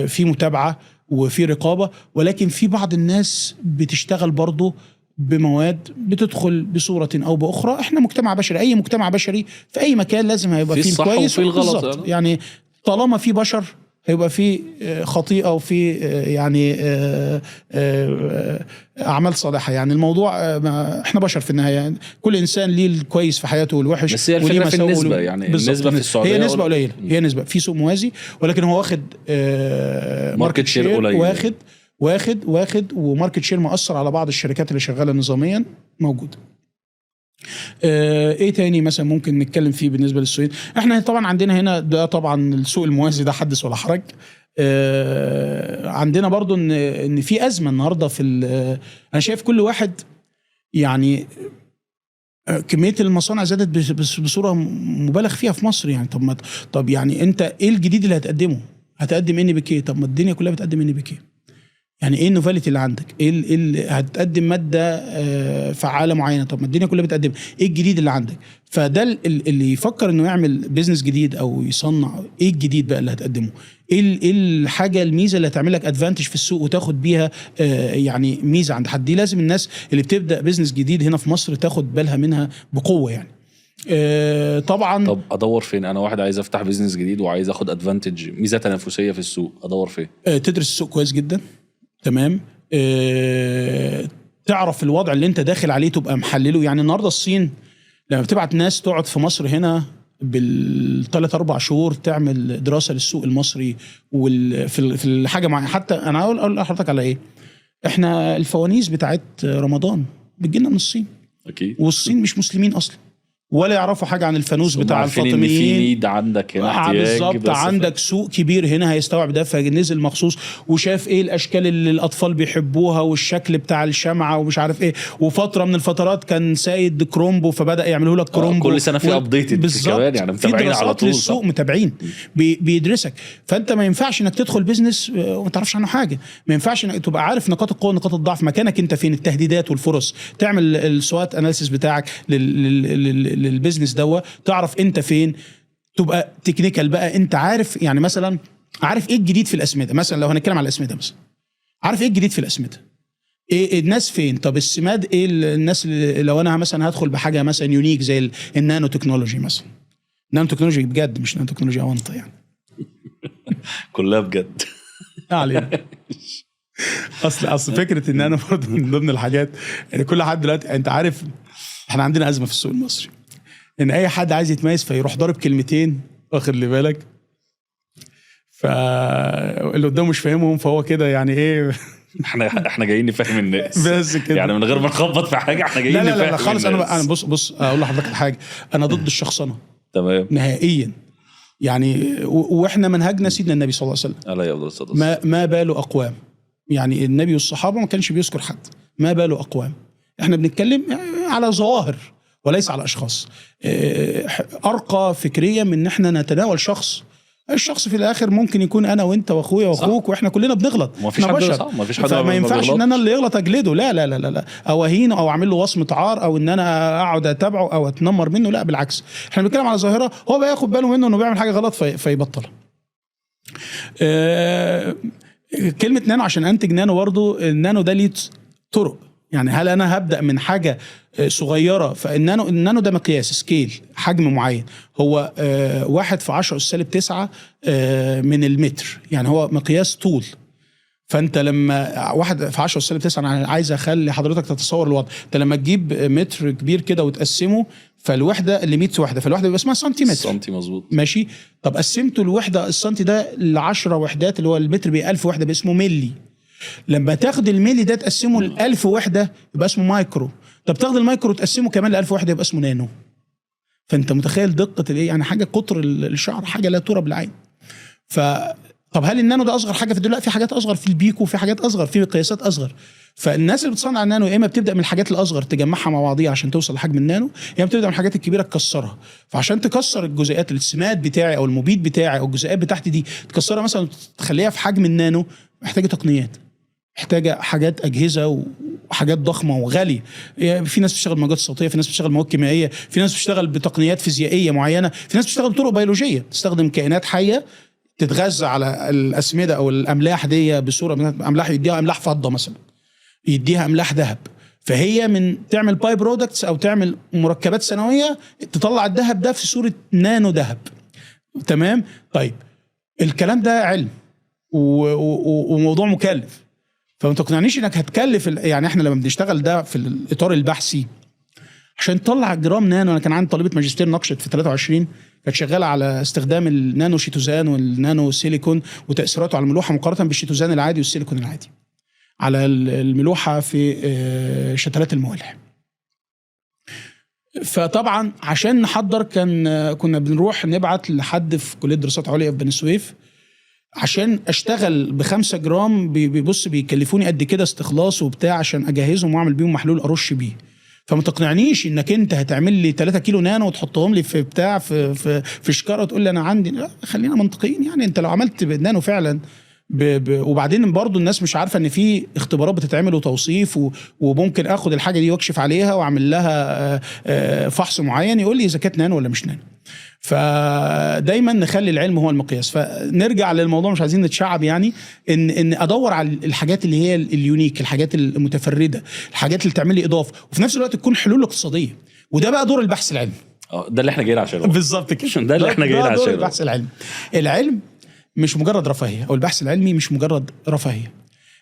في متابعه وفي رقابه. ولكن في بعض الناس بتشتغل برضه بمواد بتدخل بصوره او باخرى. احنا مجتمع بشري، اي مجتمع بشري في اي مكان لازم هيبقى فيه الكويس وفي الغلط. يعني طالما في بشر هيبقى في خطيئة وفي يعني أعمال صالحة. يعني الموضوع احنا بشر في النهاية، يعني كل إنسان ليه الكويس في حياته والوحش. بس هي الفكرة في النسبة، يعني النسبة في السعودية هي نسبة قليلة، هي نسبة في سوق موازي، ولكن هو واخد ماركت شير قليل، واخد وماركت شير مؤثر على بعض الشركات اللي شغالة نظاميا موجود. ايه تاني مثلا ممكن نتكلم فيه بالنسبه للسوق؟ احنا طبعا عندنا هنا ده طبعا السوق الموازي ده حدث ولا حرج. عندنا برضو ان في ازمه النهارده انا شايف كل واحد يعني كميه المصانع زادت بصوره مبالغ فيها في مصر. يعني طب يعني انت ايه الجديد اللي هتقدمه؟ هتقدم NPK؟ طب ما الدنيا كلها بتقدم NPK. يعني ايه النوفاليتي اللي عندك؟ ايه اللي هتقدم ماده فعاله معينه؟ طب ما الدنيا كلها بتقدم، ايه الجديد اللي عندك؟ فده اللي يفكر انه يعمل بيزنس جديد او يصنع، ايه الجديد بقى اللي هتقدمه؟ ايه الحاجه الميزه اللي هتعمل لك ادفانتج في السوق وتاخد بيها يعني ميزه عند حد؟ دي لازم الناس اللي بتبدا بيزنس جديد هنا في مصر تاخد بالها منها بقوه يعني. طبعا. طب ادور فين؟ انا واحد عايز افتح بيزنس جديد وعايز اخد ادفانتج، ميزه تنافسيه في السوق، ادور فين؟ تدرس السوق كويس جدا، تمام. تعرف الوضع اللي انت داخل عليه تبقى محلله. يعني النهارده الصين لما بتبعت ناس تقعد في مصر هنا بالثلاث 4 شهور تعمل دراسه للسوق المصري في الحاجه معينه. حتى انا اقول لحضرتك على ايه، احنا الفوانيس بتاعت رمضان بتجيلنا من الصين، اكيد. والصين مش مسلمين اصلا ولا يعرفوا حاجه عن الفانوس بتاع عارفين الفاطميين. ان في نيد عندك هنا، احتياج. بالظبط، عندك سوق كبير هنا هيستوعب ده، فنزل مخصوص وشاف ايه الاشكال اللي الاطفال بيحبوها والشكل بتاع الشمعه ومش عارف ايه. وفتره من الفترات كان سايد كرومبو فبدا يعملوا لك كرومبو كل سنه في ابديتد كمان، يعني متابعين على طول للسوق، متابعين بيدرسك. فانت ما ينفعش انك تدخل بيزنس وما تعرفش عنه حاجه، ما ينفعش انك تبقى عارف نقاط القوه ونقاط الضعف، مكانك انت فين، التهديدات والفرص، تعمل السوات اناليسيس بتاعك للبيزنس دوت، تعرف انت فين، تبقى تكنيكال بقى. انت عارف يعني مثلا عارف ايه الجديد في الاسمده، مثلا لو هنتكلم على الاسمده مثلا، عارف ايه الجديد في الاسمده، ايه الناس فين. طب السماد ايه الناس اللي لو انا مثلا هدخل بحاجه مثلا يونيك زي النانو تكنولوجي مثلا، نانو تكنولوجي بجد مش نانو تكنولوجي اونطه يعني كلها بجد علينا. اصل فكره ان انا برضه من ضمن الحاجات يعني كل حد دلوقتي انت عارف احنا عندنا ازمه في السوق المصري، ان اي حد عايز يتميز فيروح ضارب كلمتين، واخد لي بالك، فاللي قدامه مش فاهمهم، فهو كده يعني ايه. احنا جايين نفهم الناس بس كده يعني من غير ما نخبط في حاجه، احنا جايين نفهم. لا خالص. انا بص اقول لحضرتك حاجه، انا ضد الشخصنه تمام نهائيا يعني. واحنا منهجنا سيدنا النبي صلى الله عليه وسلم، عليه افضل الصلاه والسلام. ما باله اقوام، يعني النبي والصحابه ما كانش بيذكر حد، ما باله اقوام. احنا بنتكلم على ظواهر وليس على اشخاص. ارقى فكريا من ان احنا نتناول شخص. الشخص في الاخر ممكن يكون انا وانت واخويا واخوك، واحنا كلنا بنغلط، ما فيش حد صح، ما فيش حد فما ينفعش ان انا اللي يغلط اجلده، لا لا لا لا، او اهينه او اعمل له وصمه عار او ان انا اقعد اتابعه او اتنمر منه، لا بالعكس. احنا بنتكلم على ظاهره هو بقى ياخد باله منه انه بيعمل حاجه غلط فيبطلها. كلمه نانو عشان انتج نانو، برضه النانو ده ليه طرق. يعني هل انا هبدا من حاجه صغيره؟ فالنانو ده مقياس سكيل، حجم معين، هو 1 في 10 أس -9 من المتر، يعني هو مقياس طول. فانت لما 1 في 10 أس -9، انا عايز اخلي حضرتك تتصور الوضع، انت لما تجيب متر كبير كده وتقسمه، فالوحده اللي 100 وحده، فالوحده بيبقى اسمها سنتيمتر. سنتي مظبوط، ماشي. طب قسمته الوحده السنتي ده ل 10 وحدات، اللي هو المتر ب 1000 وحده، باسمه ملي. لما تاخد الميلي ده تقسمه ل 1000 وحده يبقى اسمه مايكرو. طب تاخد المايكرو تقسمه كمان ل 1000 وحده يبقى اسمه نانو. فانت متخيل دقه الايه؟ يعني حاجه قطر الشعر، حاجه لا ترى بالعين. طب هل النانو ده اصغر حاجه في الدنيا؟ لا، في حاجات اصغر في البيكو، في حاجات اصغر، في قياسات اصغر. فالناس اللي بتصنع النانو يا اما بتبدا من الحاجات الاصغر تجمعها مع بعضيها عشان توصل لحجم النانو، يا اما بتبدا من الحاجات الكبيره تكسرها. فعشان تكسر الجزيئات، السماد بتاعي او المبيد بتاعي او الجزيئات بتاعتي دي تكسرها مثلا تخليها في حجم النانو، محتاجه تقنيات، محتاجه حاجات، اجهزه وحاجات ضخمه وغاليه. في ناس بتشتغل بموجات صوتيه، في ناس بتشتغل مواد كيميائيه، في ناس بتشتغل بتقنيات فيزيائيه معينه، في ناس بتشتغل بطرق بيولوجيه، تستخدم كائنات حيه تتغذى على الاسمده او الاملاح دي بصوره املاح، يديها املاح فضه مثلا، يديها املاح ذهب. فهي من تعمل باي برودكتس او تعمل مركبات ثانويه تطلع الذهب ده في صوره نانو ذهب. تمام. طيب الكلام ده علم وموضوع مكلف، فما تقنعنيش انك هتكلف يعني احنا لما بنشتغل ده في الاطار البحثي عشان تطلع جرام نانو. انا كان عندي طالبه ماجستير ناقشت في 23 كانت شغاله على استخدام النانو شيتوزان والنانو سيليكون وتاثيراته على الملوحه مقارنه بالشيتوزان العادي والسيليكون العادي على الملوحه في شتلات الموالح. فطبعا عشان نحضر كنا بنروح نبعت لحد في كليه دراسات عليا في بني سويف عشان اشتغل ب5 جرام. بيبص بيكلفوني قد كده استخلاص وبتاع عشان اجهزهم واعمل بيهم محلول ارش بيه. فما تقنعنيش انك انت هتعمل لي 3 كيلو نانو وتحطهم لي في بتاع في شكاره وتقول لي انا عندي. لا، خلينا منطقيين. يعني انت لو عملت نانو فعلا وبعدين برضو الناس مش عارفه ان في اختبارات بتتعمل وتوصيف وممكن اخد الحاجه دي واكشف عليها واعمل لها فحص معين يقول لي اذا كانت نانو ولا مش نانو. فدايما نخلي العلم هو المقياس. فنرجع للموضوع، مش عايزين نتشعب يعني، ان ادور على الحاجات اللي هي اليونيك، الحاجات المتفرده، الحاجات اللي تعمل لي اضافه، وفي نفس الوقت تكون حلول اقتصاديه. وده بقى دور البحث العلمي. ده اللي احنا جايين عشانه. بالظبط كده، ده اللي احنا جايين عشانه. دور البحث العلمي. العلم مش مجرد رفاهيه، او البحث العلمي مش مجرد رفاهيه.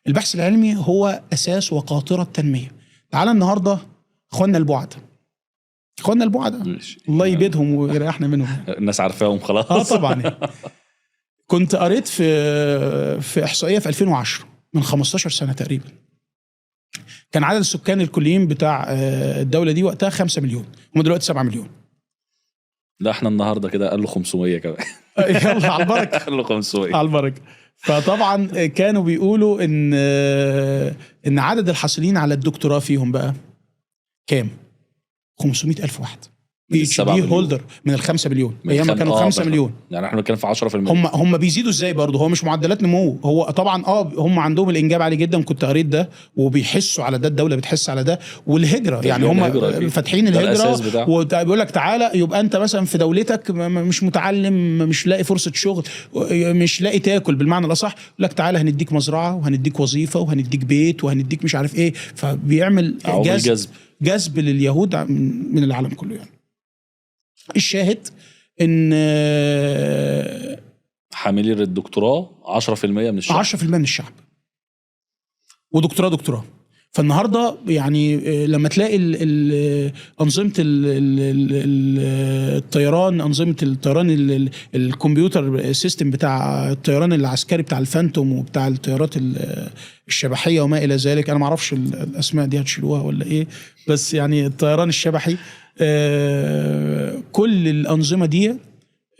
البحث العلمي هو اساس وقاطره التنميه. تعال النهارده اخواننا البعد، الله يبيدهم ويريحنا منهم، الناس عارفاهم خلاص. طبعا. كنت قريت في احصائيه في 2010 من 15 سنه تقريبا، كان عدد السكان الكليين بتاع الدوله دي وقتها 5 مليون، هم دلوقتي 7 مليون. لا احنا النهارده كده قال له 500 كمان. يلا على البركه. قال له 500 على البركه. فطبعا كانوا بيقولوا ان عدد الحاصلين على الدكتوراه فيهم بقى كام؟ 500,000 واحد. PhD هولدر من ال5 مليون، ايام ما كانوا 5 مليون. يعني احنا بنتكلم في 10%. هم بيزيدوا ازاي برضه؟ هو مش معدلات نمو، هو طبعا هم عندهم الانجاب عالي جدا، كنت قريت ده، وبيحسوا على ده، الدوله بتحس على ده، والهجره يعني هم فاتحين الهجره، وبيقول لك تعالى يبقى انت مثلا في دولتك مش متعلم، مش لاقي فرصه شغل، مش لاقي تاكل بالمعنى الاصح، يقول لك تعالى هنديك مزرعه وهنديك وظيفه وهنديك بيت وهنديك مش عارف ايه. فبيعمل جذب لليهود من العالم كله يعني. الشاهد ان حاملي الدكتوراه 10% من الشعب، 10% من الشعب، ودكتوراه. فالنهارده يعني لما تلاقي انظمه الطيران، انظمه الطيران الكمبيوتر سيستم بتاع الطيران العسكري بتاع الفانتوم وبتاع الطيارات الشبحيه وما الى ذلك، انا ما اعرفش الاسماء دي هتشيلوها ولا ايه، بس يعني الطيران الشبحي، كل الانظمه دي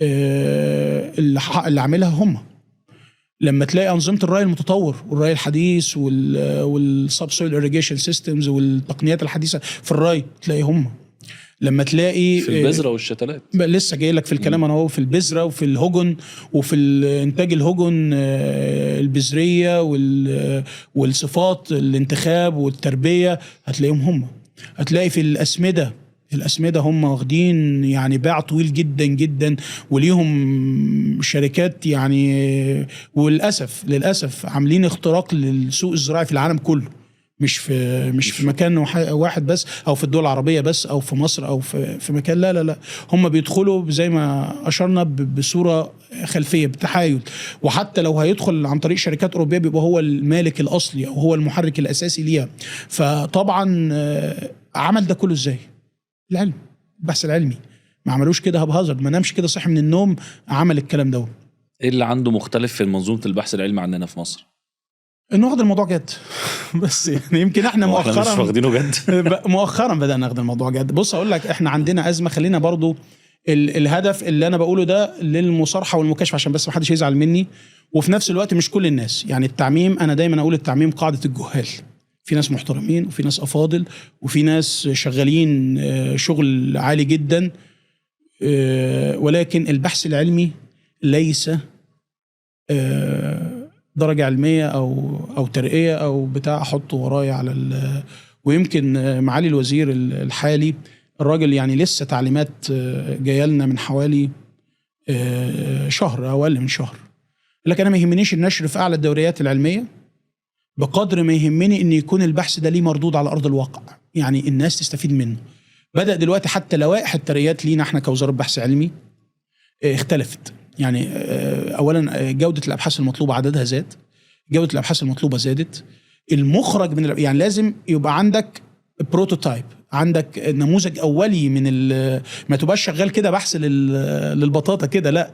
اللي عاملها هم. لما تلاقي انظمه الري المتطور والري الحديث والسب سويل إيريجيشن سيستمز والتقنيات الحديثه في الري، تلاقي هم. لما تلاقي في البذره والشتلات، لسه جاي لك في الكلام انا، هو في البذره وفي الهجن وفي انتاج الهجن البذريه والصفات الانتخاب والتربيه، هتلاقيهم هم. هتلاقي في الأسمدة هم واخدين يعني باع طويل جدا جدا، وليهم شركات يعني، وللأسف عاملين اختراق للسوق الزراعي في العالم كله، مش في مكان واحد بس، او في الدول العربية بس، او في مصر، او في مكان. لا هم بيدخلوا زي ما اشرنا بصورة خلفية بتحايل، وحتى لو هيدخل عن طريق شركات أوروبية بيبقى هو المالك الأصلي او هو المحرك الأساسي ليها. فطبعا عمل ده كله ازاي؟ العلم، البحث العلمي. ما عملوش كده هبهزر، ما نامش كده صحي من النوم عمل الكلام ده. ايه اللي عنده مختلف في منظومه البحث العلمي عننا في مصر؟ انه واخد الموضوع جد. بس يعني يمكن احنا مؤخرا مش واخدينه جد. مؤخرا بدأنا ناخد الموضوع جد. بص اقول لك، احنا عندنا ازمه. خلينا برضو الهدف اللي انا بقوله ده للمصارحه والمكاشفه، عشان بس ما حدش يزعل مني، وفي نفس الوقت مش كل الناس. يعني التعميم، انا دايما اقول التعميم قاعده الجهال. في ناس محترمين، وفي ناس أفاضل، وفي ناس شغالين شغل عالي جدا، ولكن البحث العلمي ليس درجة علمية أو ترقية أو بتاع أحطه ورايا على ويمكن معالي الوزير الحالي الراجل يعني لسه تعليمات جايه لنا من حوالي شهر أو أقل من شهر. لكن أنا ما يهمنيش النشر في أعلى الدوريات العلمية بقدر ما يهمني ان يكون البحث ده ليه مردود على ارض الواقع، يعني الناس تستفيد منه. بدأ دلوقتي حتى لوائح الترقيات لينا احنا كوزارة بحث علمي اختلفت. يعني اولا جودة الابحاث المطلوبة عددها زاد، جودة الابحاث المطلوبة زادت، المخرج من يعني لازم يبقى عندك بروتوتايب، عندك نموذج اولي من ما تبقاش شغال كده بحث للبطاطا كده، لا،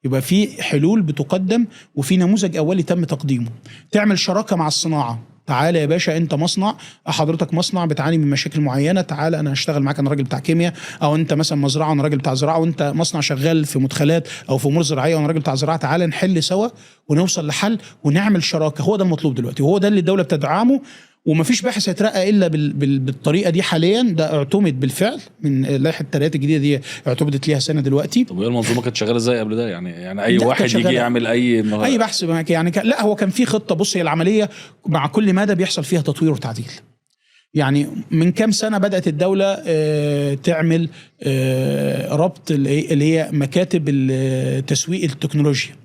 يبقى في حلول بتقدم وفي نموذج اولي تم تقديمه. تعمل شراكه مع الصناعه، تعالى يا باشا انت مصنع، حضرتك مصنع بتعاني من مشاكل معينه، تعالى انا هشتغل معاك، انا راجل بتاع كيمياء، او انت مثلا مزرعه وانا راجل بتاع زراعه، وانت مصنع شغال في مدخلات او في امور زراعيه وانا راجل بتاع زراعه، تعالى نحل سوا ونوصل لحل ونعمل شراكه. هو ده المطلوب دلوقتي، وهو ده اللي الدوله بتدعمه. ومفيش باحث هيترقى الا بالطريقه دي حاليا. ده اعتمد بالفعل من لائحه الترقيات الجديده دي، اعتمدت ليها سنه دلوقتي. طب وهي المنظومه كانت شغاله ازاي قبل ده؟ يعني اي لا، واحد كانت يجي شغالة. يعمل اي بحث يعني لا، هو كان في خطه. بص، هي العمليه مع كل مدى بيحصل فيها تطوير وتعديل. يعني من كام سنه بدات الدوله تعمل ربط اللي هي مكاتب تسويق التكنولوجيا،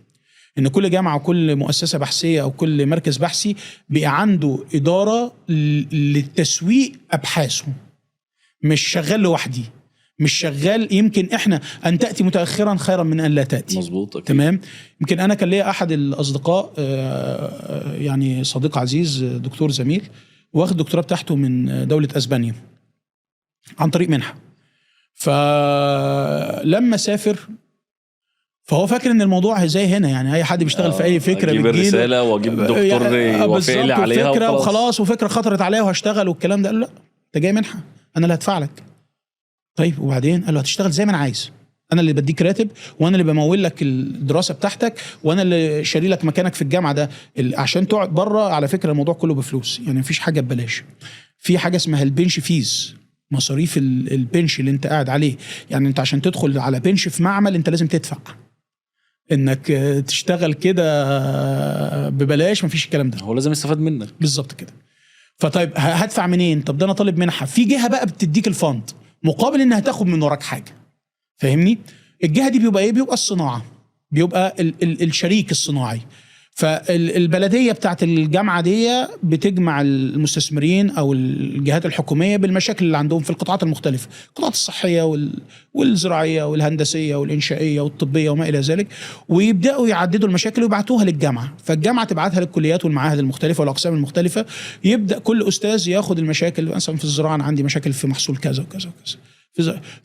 ان كل جامعه وكل مؤسسه بحثيه او كل مركز بحثي بقى عنده اداره للتسويق ابحاثه. مش شغال لوحدي، مش شغال. يمكن احنا ان تاتي متاخرا خيرا من ان لا تاتي. مظبوط. تمام. يمكن انا كان ليا احد الاصدقاء يعني صديق عزيز، دكتور زميل، واخد الدكتوراه بتاعته من دوله اسبانيا عن طريق منحه. فلما سافر فهو فاكر ان الموضوع زي هنا، يعني اي حد بيشتغل في اي فكره اجيب الرساله واجيب الدكتور يوافق لي عليها وخلاص، وفكره خطرت عليها وهشتغل والكلام ده. قال له لا، انت جاي منحه، انا اللي هدفع لك. طيب وبعدين؟ قال له هتشتغل زي ما انا عايز، انا اللي بديك راتب، وانا اللي بمول لك الدراسه بتاعتك، وانا اللي شاري لك مكانك في الجامعه ده عشان تقعد بره. على فكره الموضوع كله بفلوس، يعني مفيش حاجه ببلاش. في حاجه اسمها البنش فيز، مصاريف البنش اللي انت قاعد عليه. يعني انت عشان تدخل على بنش في معمل انت لازم تدفع. انك تشتغل كده ببلاش مفيش الكلام ده، هو لازم يستفاد منك. بالظبط كده. فطيب هدفع منين؟ طب ده انا طالب منحه في جهه بقى بتديك الفند مقابل انها تاخد من وراك حاجه. فاهمني؟ الجهه دي بيبقى ايه؟ بيبقى الصناعه، بيبقى الشريك الصناعي. فالبلديه بتاعت الجامعه دي بتجمع المستثمرين او الجهات الحكوميه بالمشاكل اللي عندهم في القطاعات المختلفه، القطاعات الصحيه والزراعيه والهندسيه والانشائيه والطبيه وما الى ذلك، ويبداوا يعددوا المشاكل ويبعتوها للجامعه. فالجامعه تبعتها للكليات والمعاهد المختلفه والاقسام المختلفه. يبدا كل استاذ ياخد المشاكل. مثلا في الزراعه انا عندي مشاكل في محصول كذا وكذا وكذا،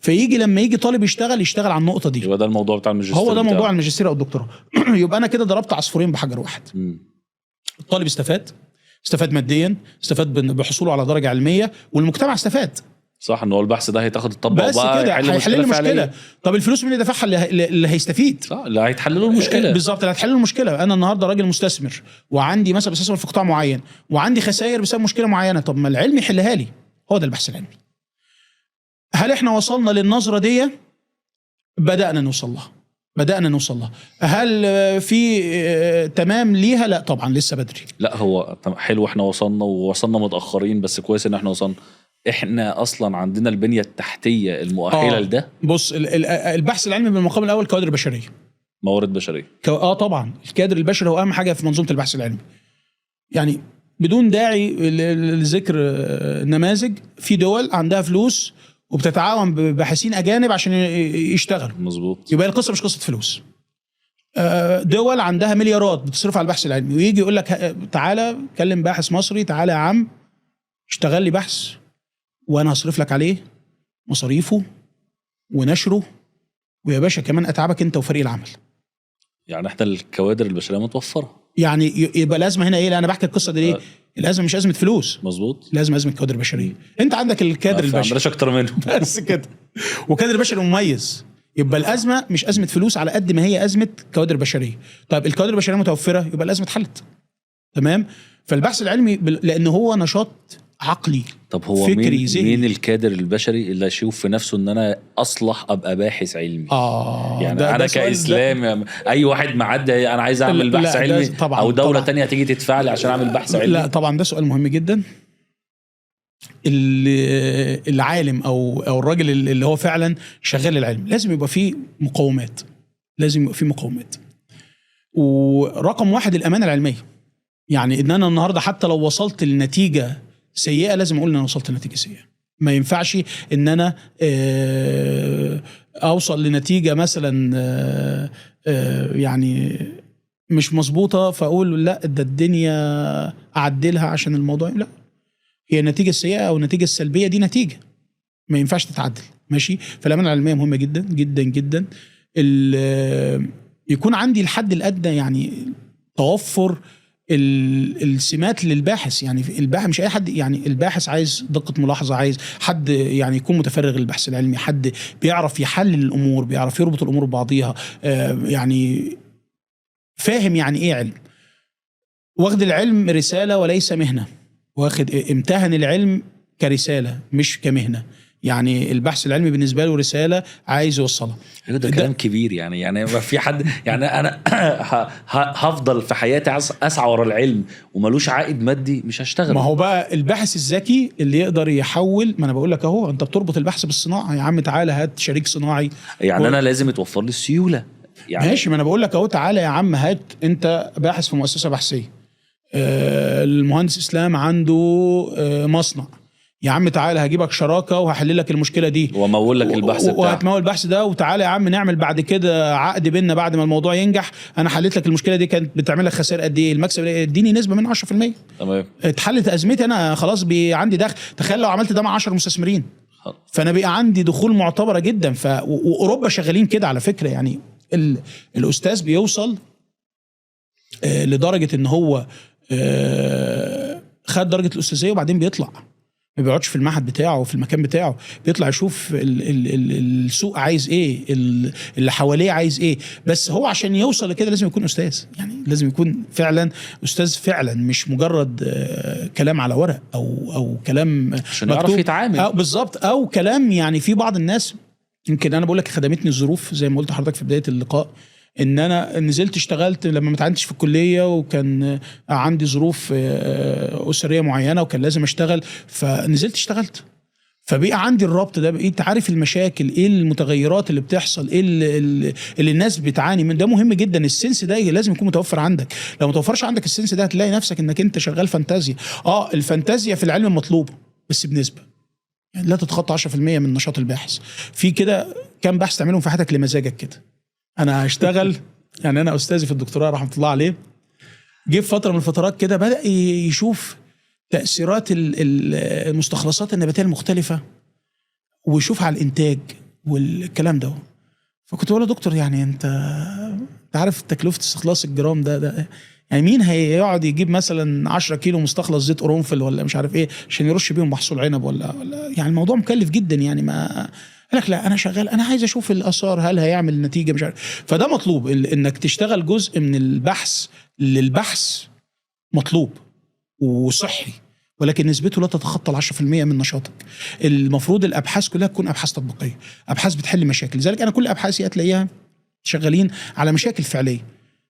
فيجي لما يجي طالب يشتغل على النقطه دي. يبقى ده الموضوع بتاع الماجستير. هو ده موضوع الماجستير او الدكتوراه. يبقى انا كده ضربت عصفورين بحجر واحد. الطالب استفاد ماديا، استفاد بحصوله على درجه علميه، والمجتمع استفاد. صح، ان هو البحث ده هيتاخد يطبق بس كده هيحل المشكله. طب الفلوس مين اللي دفعها؟ اللي هيستفيد. صح، اللي هيتحل له المشكله. بالظبط، اللي هتحل المشكله. انا النهارده راجل مستثمر وعندي مثلا بستثمر في قطاع معين وعندي خسائر بسبب مشكله معينه. طب ما العلم يحلها لي. هو ده البحث العلمي. هل احنا وصلنا للنظرة دي؟ بدأنا نوصل لها. هل في تمام ليها؟ لا طبعا لسه بدري. لا هو حلو، احنا وصلنا متأخرين، بس كويس ان احنا وصلنا. احنا اصلا عندنا البنية التحتية المؤهلة لده. بص، البحث العلمي بالمقام الاول كوادر بشرية، موارد بشرية. طبعا الكادر البشري هو اهم حاجة في منظومة البحث العلمي. يعني بدون داعي لذكر نماذج، في دول عندها فلوس وبتتعاون بباحثين اجانب عشان يشتغلوا. مظبوط. يبقى القصه مش قصه فلوس. دول عندها مليارات بتصرف على البحث العلمي، ويجي يقول لك تعالى كلم باحث مصري، تعالى يا عم اشتغل لي بحث وانا هصرف لك عليه مصاريفه ونشره، ويا باشا كمان اتعبك انت وفريق العمل. يعني احنا الكوادر البشريه متوفره. يعني يبقى الازمه هنا ايه؟ لا انا بحكي القصه دي ليه؟ الازمه مش ازمه فلوس. مظبوط. الازمه ازمه كوادر بشريه. انت عندك الكادر البشري، ما عندناش اكتر منه. بس كده. وكادر بشري مميز. يبقى الازمه مش ازمه فلوس على قد ما هي ازمه كوادر بشريه. طيب الكوادر البشريه متوفره، يبقى الازمه اتحلت. تمام. فالبحث العلمي لان هو نشاط عقلي. طب هو مين الكادر البشري اللي يشوف في نفسه ان انا اصلح ابقى باحث علمي؟ يعني انا كاسلام اي واحد معدي انا عايز اعمل بحث علمي او دوله طبعًا تانية تيجي تدفع لي عشان اعمل بحث علمي؟ لا طبعا ده سؤال مهم جدا. العالم او الراجل اللي هو فعلا شغال العلم لازم يبقى فيه مقومات. ورقم واحد الامانه العلميه. يعني ان انا النهارده حتى لو وصلت لنتيجه سيئه لازم اقول ان انا وصلت لنتيجه سيئه. ما ينفعش ان انا اوصل لنتيجه مثلا يعني مش مظبوطه فاقول لا ده الدنيا اعدلها عشان الموضوع. لا، هي النتيجه السيئه او النتيجه السلبيه دي نتيجه ما ينفعش تتعدل. ماشي. فالامانه العلميه مهمه جدا جدا جدا. يكون عندي الحد الادنى يعني توفر السمات للباحث. يعني الباحث مش اي حد، يعني الباحث عايز دقة ملاحظة، عايز حد يعني يكون متفرغ للبحث العلمي، حد بيعرف يحلل الامور، بيعرف يربط الامور ببعضيها، يعني فاهم يعني ايه علم، واخد العلم رسالة وليس مهنة. واخد امتهن العلم كرسالة مش كمهنة. يعني البحث العلمي بالنسبة له رسالة عايز يوصلها. ده كلام كبير يعني ما في حد يعني انا هفضل في حياتي اسعى ورا العلم وملوش عائد مادي مش هشتغل. ما هو بقى الباحث الذكي اللي يقدر يحول. ما انا بقول لك اهو، انت بتربط البحث بالصناعة. يا عم تعالى هات شريك صناعي. يعني انا لازم يتوفر لي السيولة يعني. ماشي، ما انا بقول لك اهو، تعالى يا عم هات انت باحث في مؤسسة بحثية. المهندس اسلام عنده مصنع. يا عم تعالى هجيبك شراكه وهحل لك المشكله دي وامول لك البحث بتاعك وهتمول البحث ده. وتعالى يا عم نعمل بعد كده عقد بيننا بعد ما الموضوع ينجح. انا حليت لك المشكله دي كانت بتعمل لك خسائر قد ايه، المكسب اديني نسبه من 10%. تمام. اتحلت ازمتي انا خلاص، عندي دخل. تخيل لو عملت ده مع 10 مستثمرين، فانا بقى عندي دخول معتبره جدا. واوروبا شغالين كده على فكره. يعني الاستاذ بيوصل لدرجه ان هو خد درجه الاستاذيه وبعدين بيطلع، ما بيقعدش في المعهد بتاعه وفي المكان بتاعه، بيطلع يشوف السوق عايز ايه، اللي حواليه عايز ايه. بس هو عشان يوصل لكده لازم يكون استاذ. يعني لازم يكون فعلا استاذ فعلا، مش مجرد كلام على ورق او كلام عشان يعرف يتعامل. بالظبط، او كلام. يعني في بعض الناس، يمكن انا بقول لك خدمتني الظروف زي ما قلت لحضرتك في بدايه اللقاء، ان انا نزلت اشتغلت لما ما تعينتش في الكليه وكان عندي ظروف اسريه معينه وكان لازم اشتغل، فنزلت اشتغلت. فبقى عندي الربط ده، بقيت عارف المشاكل ايه، المتغيرات اللي بتحصل ايه، اللي الناس بتعاني من ده. مهم جدا السنس ده لازم يكون متوفر عندك. لو متوفرش عندك السنس ده هتلاقي نفسك انك انت شغال فانتازيا. الفانتازيا في العلم مطلوبه بس بنسبه، يعني لا تتخطى 10% من نشاط الباحث. في كده كام بحث تعملهم في حياتك لمزاجك كده. انا هشتغل يعني انا استاذي في الدكتوراه رحمه الله عليه جه في فتره من الفترات كده بدا يشوف تاثيرات المستخلصات النباتيه المختلفه ويشوف على الانتاج والكلام ده. فكنت بقول له دكتور يعني انت عارف تكلفه استخلاص الجرام ده يعني مين هيقعد يجيب مثلا 10 كيلو مستخلص زيت قرنفل ولا مش عارف ايه عشان يرش بيهم محصول عنب ولا يعني الموضوع مكلف جدا. يعني ما قال لك لا انا شغال، انا عايز اشوف الاثار هل هيعمل نتيجه مش عارف. فده مطلوب، انك تشتغل جزء من البحث للبحث مطلوب وصحي، ولكن نسبته لا تتخطى 10% من نشاطك. المفروض الابحاث كلها تكون ابحاث تطبيقيه، ابحاث بتحل مشاكل. لذلك انا كل ابحاثي هتلاقيها شغالين على مشاكل فعليه،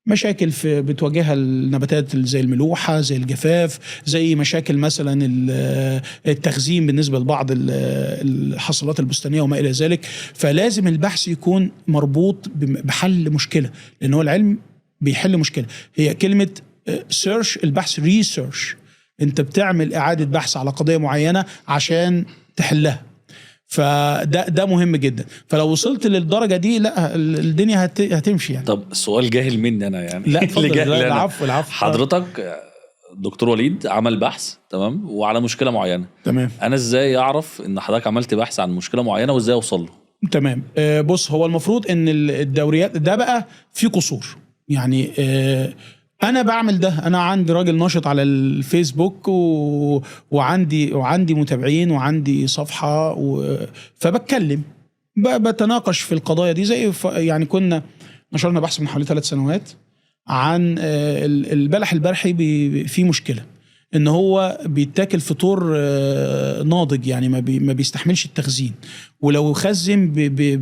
مشاكل بتواجهها النباتات زي الملوحة، زي الجفاف، زي مشاكل مثلا التخزين بالنسبة لبعض الحصلات البستانية وما إلى ذلك. فلازم البحث يكون مربوط بحل مشكلة، لأن هو العلم بيحل مشكلة. هي كلمة سيرش، البحث ريسيرش، انت بتعمل إعادة بحث على قضية معينة عشان تحلها. فده مهم جدا. فلو وصلت للدرجه دي لا الدنيا هتمشي يعني. طب السؤال جاهل مني انا يعني. لا اتفضل. العفو. حضرتك دكتور وليد عمل بحث تمام وعلى مشكله معينه. تمام. انا ازاي اعرف ان حضرتك عملت بحث عن مشكله معينه وازاي اوصل له؟ تمام. بص، هو المفروض ان الدوريات ده بقى فيه قصور. يعني انا بعمل ده، انا عندي راجل ناشط على الفيسبوك وعندي متابعين وعندي صفحه فبتكلم بتناقش في القضايا دي. زي يعني كنا نشرنا بحث من حوالي 3 سنوات عن البلح البرحي في مشكله ان هو بيتاكل فطور ناضج، يعني ما بيستحملش التخزين، ولو خزن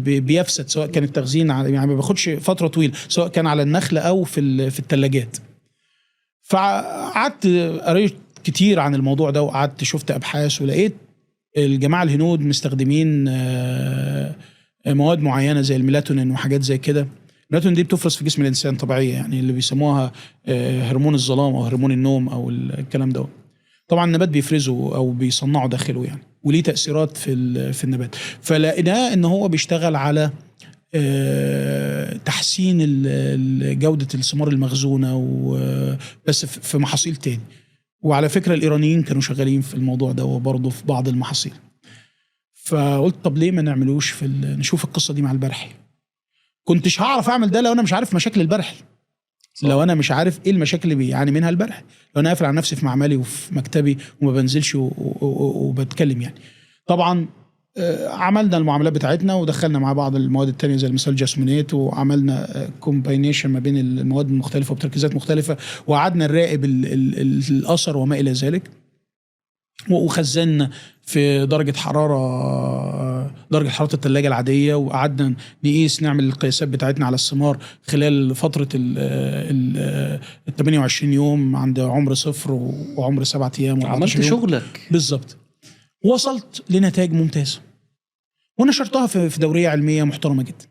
بيفسد، سواء كان التخزين يعني ما بياخدش فتره طويله، سواء كان على النخل او في الثلاجات. فقعدت قريت كتير عن الموضوع ده، وقعدت شفت ابحاث، ولقيت الجماعه الهنود مستخدمين مواد معينه زي الميلاتونين وحاجات زي كده. الميلاتونين دي بتفرز في جسم الانسان طبيعيه، يعني اللي بيسموها هرمون الظلام او هرمون النوم او الكلام ده. طبعا النبات بيفرزه او بيصنعه داخله يعني، وليه تاثيرات في النبات. فلقيناه ان هو بيشتغل على تحسين جوده الثمار المخزونه بس في محاصيل تاني. وعلى فكره الايرانيين كانوا شغالين في الموضوع ده وبرضه في بعض المحاصيل. فقلت طب ليه ما نعملوش نشوف القصه دي مع البرحي. كنتش هعرف اعمل ده لو انا مش عارف مشاكل البرحي، لو انا مش عارف ايه المشاكل اللي بيعاني منها البرحي، لو انا قافل على نفسي في معملي وفي مكتبي وما بنزلش وبتكلم يعني. طبعا عملنا المعاملات بتاعتنا ودخلنا مع بعض المواد التانية زي المثال جاسمينات، وعملنا كومباينيشن ما بين المواد المختلفة وبتركيزات مختلفة، وقعدنا نراقب الأثر وما إلى ذلك. وخزنا في درجة حرارة الثلاجة العادية، وقعدنا نقيس نعمل القياسات بتاعتنا على الثمار خلال فترة ال 28 يوم عند عمر 0 وعمر 7 أيام. عملت شغلك بالظبط، وصلت لنتائج ممتازة ونشرتها في دورية علمية محترمة جدا.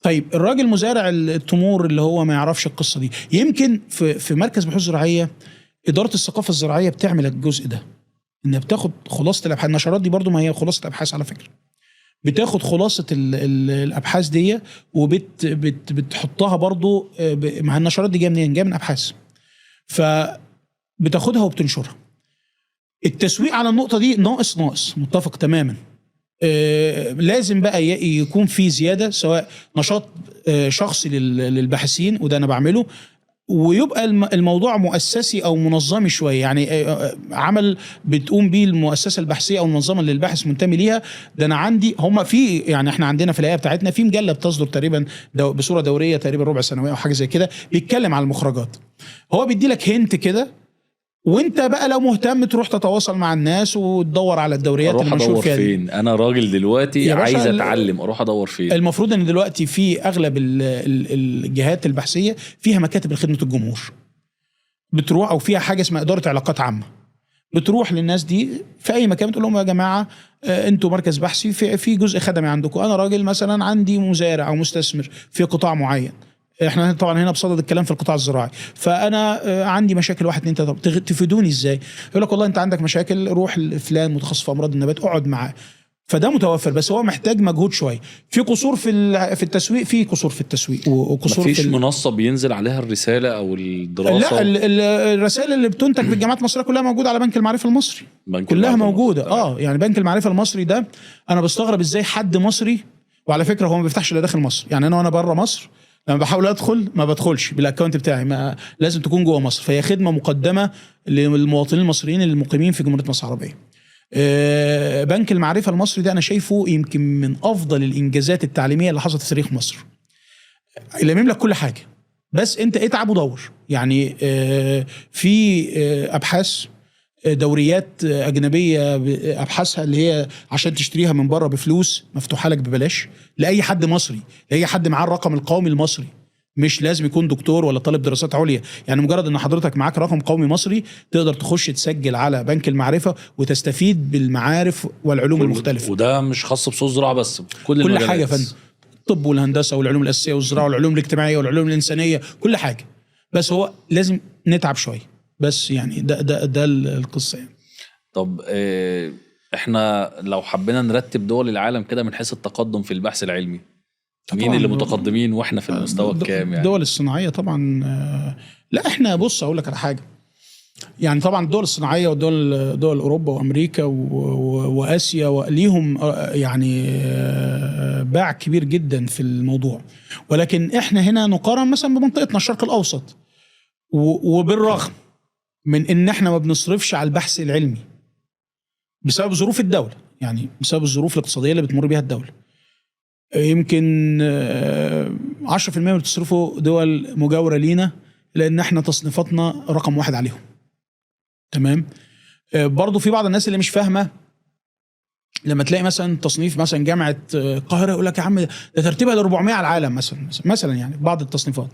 طيب الراجل مزارع التمور اللي هو ما يعرفش القصة دي، يمكن في مركز بحوث زراعية إدارة الثقافة الزراعية بتعمل الجزء ده، إنها بتاخد خلاصة الأبحاث. النشرات دي برضو ما هي خلاصة أبحاث على فكرة، بتاخد خلاصة الأبحاث دي وبتحطها برضو مع النشرات دي جاية منين؟ جاية من أبحاث، فبتاخدها وبتنشرها. التسويق على النقطة دي ناقص، متفق تماما. لازم بقى يكون في زيادة، سواء نشاط شخصي للباحثين، وده أنا بعمله، ويبقى الموضوع مؤسسي او منظمي شويه، يعني عمل بتقوم بيه المؤسسه البحثيه او المنظمه اللي الباحث منتمي ليها. ده انا عندي هم في، يعني احنا عندنا في الهيئه بتاعتنا في مجله بتصدر تقريبا بصوره دوريه تقريبا ربع سنويه او حاجه زي كده، بيتكلم على المخرجات. هو بيدي لك هنت كده، وانت بقى لو مهتم تروح تتواصل مع الناس وتدور على الدوريات المنشور فيها. فين؟ انا راجل دلوقتي عايز اتعلم، اروح ادور فين؟ المفروض ان دلوقتي في اغلب الجهات البحثيه فيها مكاتب لخدمه الجمهور، بتروح، او فيها حاجه اسمها اداره علاقات عامه، بتروح للناس دي في اي مكان تقول لهم يا جماعه انتوا مركز بحثي في جزء خدمي عندكم، انا راجل مثلا عندي مزارع او مستثمر في قطاع معين، احنا طبعا هنا بصدد الكلام في القطاع الزراعي، فانا عندي مشاكل 1 2 3، تفيدوني ازاي؟ يقول لك والله انت عندك مشاكل، روح لفلان متخصص في امراض النبات، اقعد معاه. فده متوفر، بس هو محتاج مجهود شويه. في قصور في التسويق، في قصور في التسويق وقصور مفيش منصه بينزل عليها الرساله او الدراسه؟ لا، الرسائل اللي بتنتج في الجامعات المصريه كلها موجوده على بنك المعرفه المصري، كلها موجوده. يعني بنك المعرفه المصري ده انا بستغرب ازاي حد مصري، وعلى فكره هو ما بيفتحش الا داخل مصر، يعني انا بره مصر لما بحاول ادخل ما بدخلش بالاكونت بتاعي، ما لازم تكون جوه مصر، فهي خدمه مقدمه للمواطنين المصريين المقيمين في جمهوريه مصر العربيه. بنك المعرفه المصري ده انا شايفه يمكن من افضل الانجازات التعليميه اللي حصلت في تاريخ مصر. يلمم لك كل حاجه، بس انت اتعب ودور. يعني في ابحاث دوريات اجنبيه ابحاثها اللي هي عشان تشتريها من بره بفلوس مفتوحه لك ببلاش لاي حد مصري، لاي حد معاه الرقم القومي المصري، مش لازم يكون دكتور ولا طالب دراسات عليا. يعني مجرد ان حضرتك معاك رقم قومي مصري تقدر تخش تسجل على بنك المعرفه وتستفيد بالمعارف والعلوم المختلفه. وده مش خاص بصوت زراعه بس، كل حاجه فن، الطب والهندسه والعلوم الاساسيه والزراعه والعلوم الاجتماعيه والعلوم الانسانيه، كل حاجه. بس هو لازم نتعب شويه، بس يعني ده القصه يعني. طب احنا لو حبينا نرتب دول العالم كده من حيث التقدم في البحث العلمي، مين اللي متقدمين واحنا في المستوى الكام؟ يعني الدول الصناعيه طبعا. لا احنا بص اقول لك على حاجه، يعني طبعا الدول الصناعيه دول اوروبا وامريكا واسيا وليهم يعني باع كبير جدا في الموضوع، ولكن احنا هنا نقارن مثلا بمنطقتنا الشرق الاوسط، وبالرغم من ان احنا ما بنصرفش على البحث العلمي بسبب ظروف الدوله، يعني بسبب الظروف الاقتصاديه اللي بتمر بيها الدوله، يمكن 10% من بتصرفه دول مجاوره لينا، لان احنا تصنيفاتنا رقم 1 عليهم. تمام. برضو في بعض الناس اللي مش فاهمه، لما تلاقي مثلا تصنيف مثلا جامعه القاهره يقول لك يا عم ده ترتيبها 400 على العالم مثلا يعني بعض التصنيفات.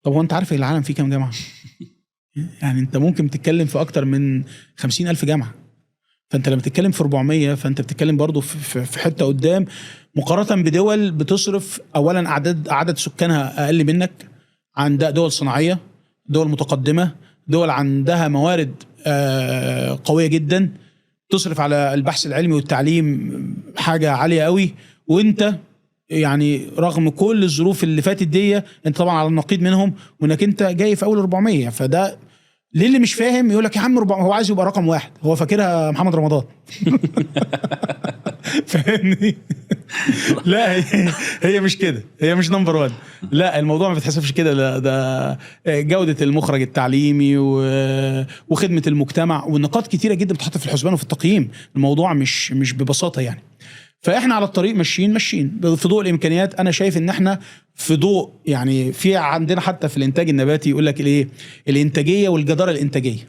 طب هو انت عارف العالم فيه كام جامعه؟ يعني انت ممكن تتكلم في اكتر من 50,000 جامعه، فانت لما تتكلم في 400 فانت بتتكلم برضو في حته قدام، مقارنه بدول بتصرف اولا عدد سكانها اقل منك، عندها دول صناعيه، دول متقدمه، دول عندها موارد قويه جدا، تصرف على البحث العلمي والتعليم حاجه عاليه قوي، وانت يعني رغم كل الظروف اللي فاتت دي انت طبعا على النقيض منهم، وانك انت جاي في اول 400. فده ليه اللي مش فاهم يقول لك يا عم هو عايز يبقى رقم 1، هو فاكرها محمد رمضان. فاهمني؟ لا هي مش كده، هي مش نمبر 1. لا الموضوع ما بيتحسبش كده، لا ده جودة المخرج التعليمي وخدمة المجتمع والنقاط كتيرة جدا بتحط في الحسبان وفي التقييم. الموضوع مش ببساطة يعني. فاحنا على الطريق ماشيين في ضوء الامكانيات. انا شايف ان احنا في ضوء، يعني في عندنا حتى في الانتاج النباتي يقول لك الايه، الانتاجيه والجداره الانتاجيه.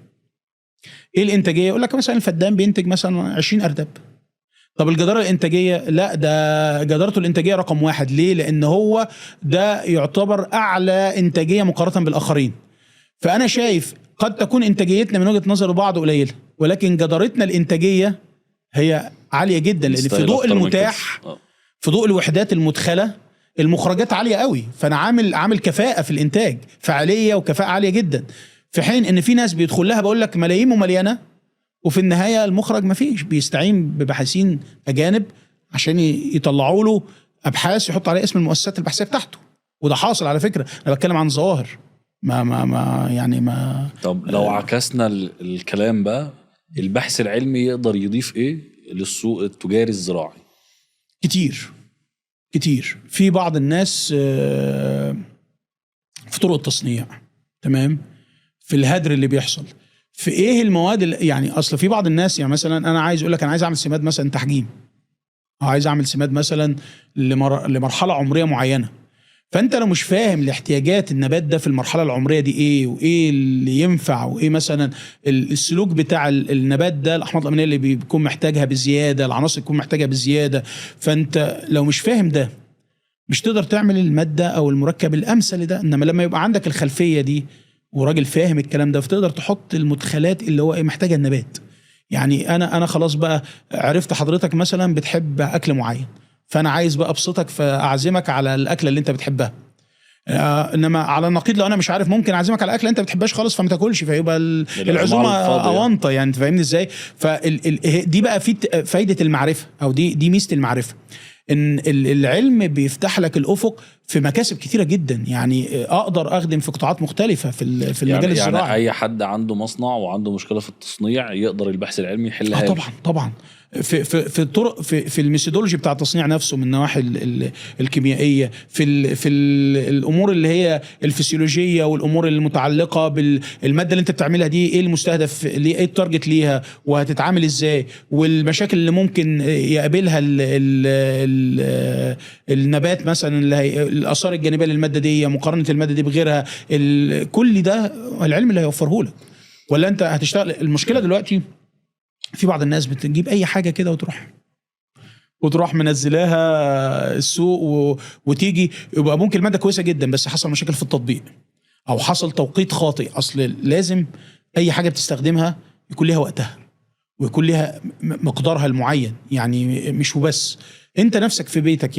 ايه الانتاجيه؟ يقول لك مثلا الفدان بينتج مثلا 20 ارداب. طب الجداره الانتاجيه، لا ده جدارته الانتاجيه رقم 1. ليه؟ لان هو ده يعتبر اعلى انتاجيه مقارنه بالاخرين. فانا شايف قد تكون انتاجيتنا من وجهه نظر بعض قليله، ولكن جدارتنا الانتاجيه هي عاليه جدا، لان في يستاهل ضوء أكتر من المتاح، كده. في ضوء الوحدات المدخله، المخرجات عاليه قوي. فانا عامل كفاءه في الانتاج، فعاليه وكفاءه عاليه جدا. في حين ان في ناس بيدخل لها بقول لك ملايين ومليانه، وفي النهايه المخرج ما فيش، بيستعين بباحثين اجانب عشان يطلعوا له ابحاث يحط عليها اسم المؤسسات البحثيه بتاعته. وده حاصل على فكره، انا بتكلم عن ظواهر ما. طب لو عكسنا الكلام بقى، البحث العلمي يقدر يضيف ايه للسوق التجاري الزراعي؟ كتير. في بعض الناس في طرق التصنيع، تمام، في الهدر اللي بيحصل، في ايه المواد يعني اصل في بعض الناس، يعني مثلا انا عايز اقول لك انا عايز اعمل سماد مثلا تحجيم، او عايز اعمل سماد مثلا لمرحله عمريه معينه. فانت لو مش فاهم الاحتياجات النبات ده في المرحله العمريه دي ايه، وايه اللي ينفع، وايه مثلا السلوك بتاع النبات ده، الاحماض الامينيه اللي بيكون محتاجها بزياده، العناصر اللي بيكون محتاجها بزياده، فانت لو مش فاهم ده مش تقدر تعمل الماده او المركب الامثل لده. انما لما يبقى عندك الخلفيه دي وراجل فاهم الكلام ده، فتقدر تحط المدخلات اللي هو ايه محتاجها النبات. يعني انا خلاص بقى عرفت حضرتك مثلا بتحب اكل معين، فانا عايز بقى ابسطك فاعزمك على الاكله اللي انت بتحبها. انما على النقيض لو انا مش عارف، ممكن اعزمك على اكله انت بتحبهاش خالص فما تاكلش، فيبقى العزومه اونطه. يعني انت فاهمني ازاي؟ دي بقى في فايده المعرفه، او دي ميزه المعرفه، ان العلم بيفتح لك الافق في مكاسب كتيره جدا. يعني اقدر اخدم في قطاعات مختلفه في المجال الزراعي. يعني اي حد عنده مصنع وعنده مشكله في التصنيع يقدر البحث العلمي يحلها. طبعا في الطرق، في الميثودولوجي بتاع التصنيع نفسه، من النواحي الكيميائيه، في الامور اللي هي الفسيولوجيه، والامور المتعلقه بالماده اللي انت بتعملها دي، ايه المستهدف، ايه التارجت ليها، وهتتعامل ازاي، والمشاكل اللي ممكن يقابلها النبات مثلا، الاثار الجانبيه للماده دي، مقارنه الماده دي بغيرها، كل ده العلم اللي هيوفره لك. ولا انت هتشتغل؟ المشكله دلوقتي في بعض الناس بتجيب اي حاجه كده وتروح منزلاها السوق وتيجي، يبقى ممكن الماده كويسه جدا بس حصل مشاكل في التطبيق، او حصل توقيت خاطئ. اصل لازم اي حاجه بتستخدمها يكون لها وقتها، ويكون لها مقدارها المعين. يعني مش وبس انت نفسك في بيتك،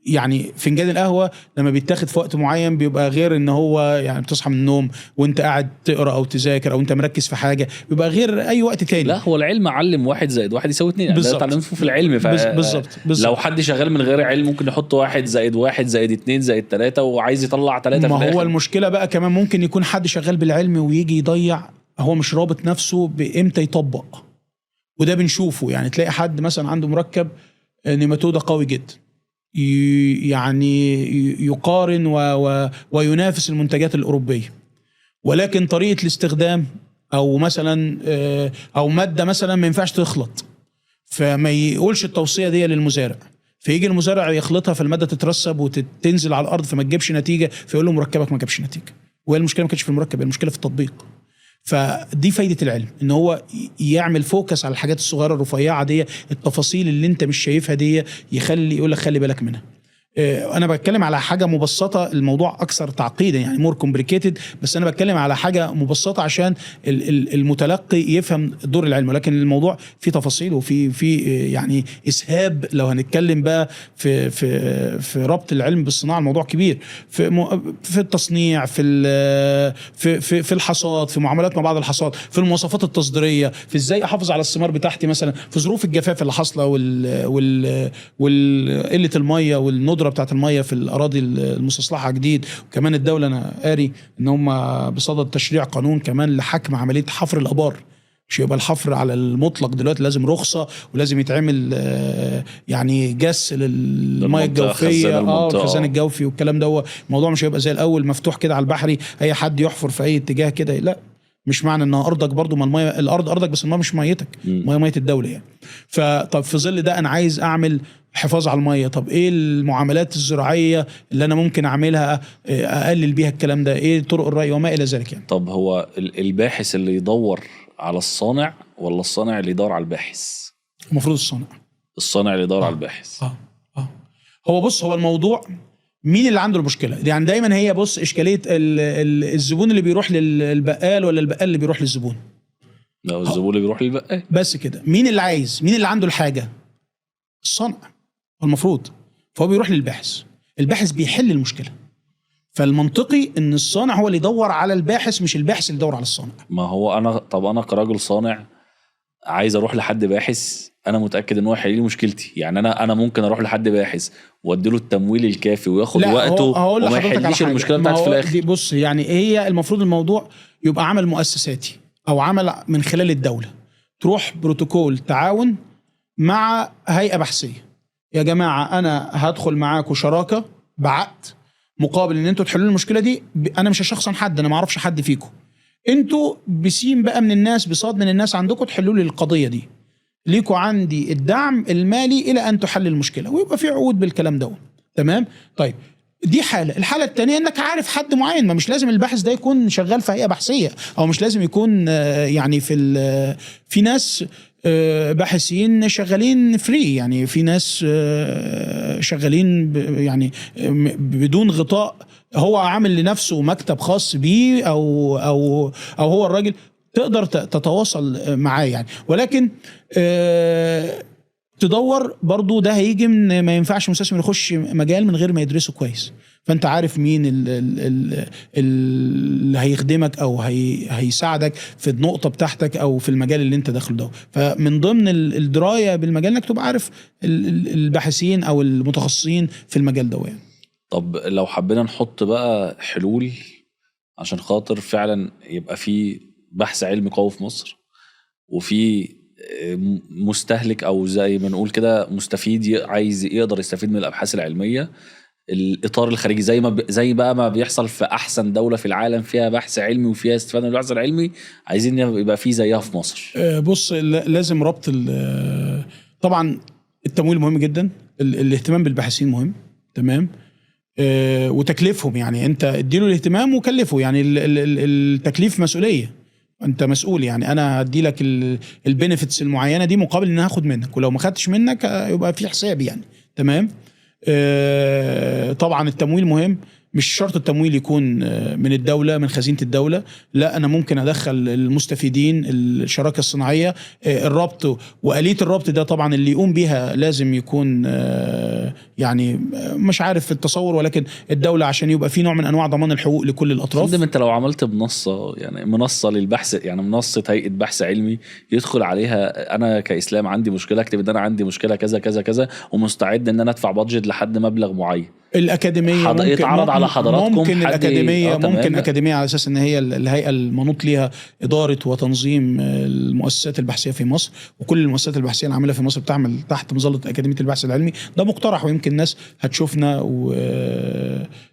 يعني فنجان القهوه لما بيتاخد في وقت معين بيبقى غير ان هو يعني بتصحى من النوم وانت قاعد تقرا او تذاكر او انت مركز في حاجه، بيبقى غير اي وقت تاني. لا، هو العلم علم 1 زائد 1 يساوي 2. ده اتعلمته في العلم. بالظبط. لو حد شغال من غير علم ممكن يحط 1 زائد 1 زائد 2 زائد 3 وعايز يطلع 3 في الاخر. ما هو المشكله بقى كمان ممكن يكون حد شغال بالعلم ويجي يضيع، هو مش رابط نفسه بامتى يطبق. وده بنشوفه، يعني تلاقي حد مثلا عنده مركب نيماتودا قوي جدا، يعني يقارن وينافس المنتجات الأوروبية، ولكن طريقة الاستخدام أو مثلا أو مادة مثلا ما ينفعش تخلط، فما يقولش التوصية دي للمزارع، فيجي المزارع يخلطها فالمادة تترسب وتنزل على الأرض فما تجيبش نتيجة، فيقول له مركبك ما جابش نتيجة. وهي المشكلة ما كانتش في المركب، المشكلة في التطبيق. فدي فايدة العلم، ان هو يعمل فوكس على الحاجات الصغيرة الرفيعة دي، التفاصيل اللي انت مش شايفها دي، يقول لك خلي بالك منها. انا بتكلم على حاجة مبسطة، الموضوع اكثر تعقيدا يعني مور كومبليكيتد، بس انا بتكلم على حاجة مبسطة عشان المتلقي يفهم دور العلم. ولكن الموضوع فيه تفاصيل وفي يعني اسهاب. لو هنتكلم بقى في ربط العلم بالصناعة، الموضوع كبير، في التصنيع، في الحصاد، في معاملات مع بعض الحصاد، في المواصفات التصديرية، في ازاي احافظ على الثمار بتاعتي مثلا في ظروف الجفاف اللي حاصله، والقله الميه والندره بتاعت الميه في الاراضي المستصلحه جديد. وكمان الدوله انا قاري ان هم بصدد تشريع قانون كمان لحكم عمليه حفر الابار، مش يبقى الحفر على المطلق دلوقتي، لازم رخصه ولازم يتعمل يعني جس للميه الجوفيه، الخزان الجوفي والكلام ده. الموضوع مش هيبقى زي الاول مفتوح كده على البحري اي حد يحفر في اي اتجاه كده، لا، مش معنى ان ارضك برضو، ما الميه الارض ارضك بس الميه مش ميتك، ميه الدوله يعني. فطب في ظل ده انا عايز اعمل حفاظ على الميه، طب ايه المعاملات الزراعيه اللي انا ممكن اعملها اقلل بيها الكلام ده، ايه طرق الري وما الى ذلك يعني. طب هو الباحث اللي يدور على الصانع ولا الصانع اللي يدور على الباحث؟ المفروض الصانع اللي يدور على الباحث. هو بص، هو الموضوع مين اللي عنده المشكله يعني. دايما هي بص اشكاليه الزبون اللي بيروح للبقال ولا البقال اللي بيروح للزبون. لو الزبون اللي بيروح للبقال بس كده. مين اللي عايز، مين اللي عنده الحاجه؟ الصانع المفروض. فهو بيروح للباحث، الباحث بيحل المشكله. فالمنطقي ان الصانع هو اللي يدور على الباحث، مش الباحث اللي يدور على الصانع. ما هو انا كراجل صانع عايز اروح لحد باحث انا متاكد ان هو هيحل لي مشكلتي. يعني انا ممكن اروح لحد باحث واديله التمويل الكافي وياخد وقته وما يحليش المشكله بتاعتي في الاخر. بص يعني هي المفروض الموضوع يبقى عمل مؤسساتي او عمل من خلال الدوله. تروح بروتوكول تعاون مع هيئه بحثيه، يا جماعه انا هدخل معاكم شراكه بعقد مقابل ان انتوا تحلوا المشكله دي. انا مش هشخصن حد، انا ما اعرفش حد فيكم، انتوا بسين بقى من الناس، بصاد من الناس عندكم تحلوا لي القضيه دي، ليكوا عندي الدعم المالي الى ان تحل المشكله، ويبقى في عقود بالكلام ده. تمام. طيب دي حاله. الحاله الثانيه انك عارف حد معين، ما مش لازم الباحث ده يكون شغال في هيئه بحثيه، او مش لازم يكون يعني في ناس باحثين شغالين فري، يعني في ناس شغالين يعني بدون غطاء، هو عامل لنفسه مكتب خاص بيه او هو الراجل تقدر تتواصل معاه يعني. ولكن تدور برضو ده هيجي من ما ينفعش مستثمر يخش مجال من غير ما يدرسه كويس. فانت عارف مين اللي هيخدمك او هيساعدك في النقطة بتاعتك او في المجال اللي انت داخله ده. فمن ضمن الدراية بالمجال انك تبقى عارف الباحثين او المتخصصين في المجال ده يعني. طب لو حبينا نحط بقى حلول عشان خاطر فعلا يبقى في بحث علمي قوي في مصر، وفي مستهلك او زي ما نقول كده مستفيد عايز يقدر يستفيد من الابحاث العلميه، الاطار الخارجي زي بقى ما بيحصل في احسن دوله في العالم فيها بحث علمي وفيها استفاده من البحث العلمي، عايزين يبقى في زيها في مصر. بص لازم ربط طبعا التمويل مهم جدا، الاهتمام بالباحثين مهم. تمام. وتكليفهم، يعني انت اديله الاهتمام وكلفه، يعني التكليف مسؤوليه، انت مسؤول. يعني انا هدي لك البينيفيتس المعينه دي مقابل ان هاخد منك، ولو ما خدتش منك يبقى في حساب يعني. تمام. طبعا التمويل مهم. مش شرط التمويل يكون من الدولة، من خزينة الدولة، لا أنا ممكن أدخل المستفيدين، الشراكة الصناعية، الربط وآلية الربط ده طبعا اللي يقوم بيها لازم يكون يعني مش عارف في التصور، ولكن الدولة عشان يبقى في نوع من أنواع ضمان الحقوق لكل الأطراف. انت لو عملت منصة، يعني منصة للبحث، يعني منصة هيئة بحث علمي يدخل عليها أنا كإسلام عندي مشكلة، أكتب إن أنا عندي مشكلة كذا كذا كذا ومستعد إن أنا أدفع بادجت لحد مبلغ معين. الأكاديمية ممكن يتعرض على حضراتكم، ممكن الأكاديمية ممكن أكاديمية على أساس إن هي الهيئة المنوط ليها إدارة وتنظيم المؤسسات البحثية في مصر، وكل المؤسسات البحثية العاملة في مصر بتعمل تحت مظلة أكاديمية البحث العلمي. ده مقترح، ويمكن الناس هتشوفنا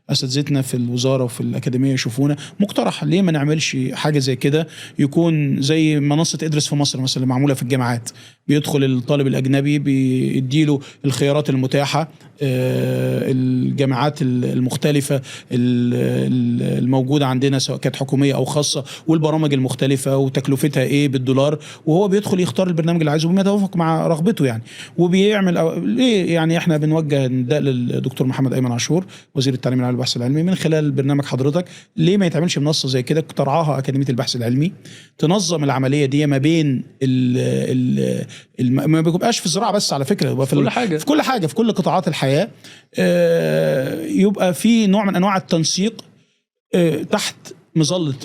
وأساتذتنا في الوزارة وفي الأكاديمية يشوفونا. مقترح ليه ما نعملش حاجة زي كده، يكون زي منصة ادرس في مصر مثلا اللي معمولة في الجامعات. بيدخل الطالب الأجنبي بيديله الخيارات المتاحة، الجامعات المختلفة الموجودة عندنا سواء كانت حكومية أو خاصة، والبرامج المختلفة وتكلفتها إيه بالدولار، وهو بيدخل يختار البرنامج اللي عايزه بما يتوافق مع رغبته يعني. وبيعمل ليه يعني احنا بنوجه نداء للدكتور محمد أيمن عاشور وزير التعليم العالي والبحث العلمي من خلال برنامج حضرتك، ليه ما يتعملش منصة زي كده ترعاها أكاديمية البحث العلمي، تنظم العملية دي ما بين ما بيبقاش في الزراعة بس على فكرة، يبقى في كل حاجة، في كل حاجة، في كل قطاعات الحياة. يبقى في نوع من أنواع التنسيق تحت مظلة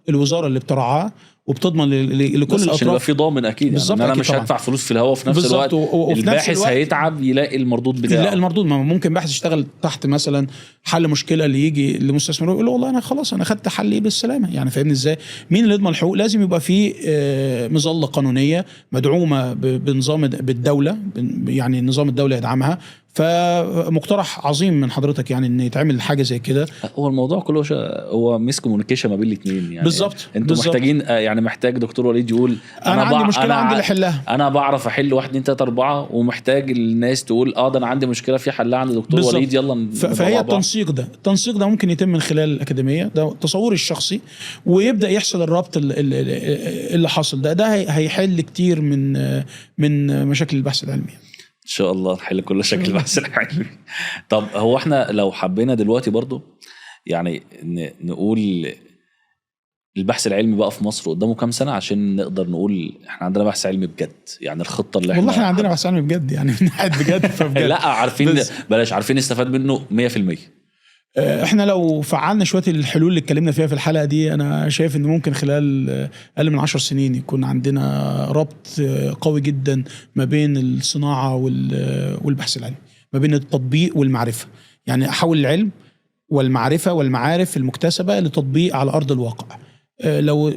الوزارة اللي بترعاه وبتضمن لكل الأطراف، عشان يبقى في ضامن أكيد. يعني أنا مش هدفع فلوس في الهواء، في نفس الوقت الباحث هيتعب يلاقي المردود بتاعه. يلاقي المردود. ما ممكن باحث يشتغل تحت مثلا حل مشكلة اللي يجي لمستثمر يقول له والله أنا خلاص أنا خدت حل بالسلامة، يعني فاهمني إزاي؟ مين اللي يضمن الحقوق؟ لازم يبقى في مظلة قانونية مدعومة بنظام بالدولة، يعني نظام الدولة يدعمها. فمقترح عظيم من حضرتك يعني ان يتعمل حاجه زي كده. هو الموضوع كله هو ميس كوميونيكيشن ما بين الاثنين يعني. بالظبط. انتوا محتاجين يعني يعني محتاج دكتور وليد يقول انا عندي مشكله عندي اللي احلها، انا بعرف احل 1 2 3 4، ومحتاج الناس تقول ده انا عندي مشكله في حلها عند دكتور بالزبط. وليد يلا. فهي التنسيق ده ممكن يتم من خلال الاكاديميه، ده تصوري الشخصي، ويبدا يحصل الربط اللي حصل ده هيحل كتير من مشاكل البحث العلمي ان شاء الله نحل كل مشاكل البحث العلمي. طب هو احنا لو حبينا دلوقتي برضو يعني نقول البحث العلمي بقى في مصر قدامه كام سنة عشان نقدر نقول احنا عندنا بحث علمي بجد؟ يعني الخطة اللي والله احنا عندنا بحث علمي بجد، يعني نحد بجد فبجد. لا عارفين، بلاش عارفين نستفاد منه 100%. احنا لو فعلنا شوية الحلول اللي اتكلمنا فيها في الحلقة دي، انا شايف ان ممكن خلال اقل من 10 سنين يكون عندنا ربط قوي جدا ما بين الصناعة والبحث العلمي، ما بين التطبيق والمعرفة. يعني احول العلم والمعرفة والمعارف المكتسبة لتطبيق على ارض الواقع.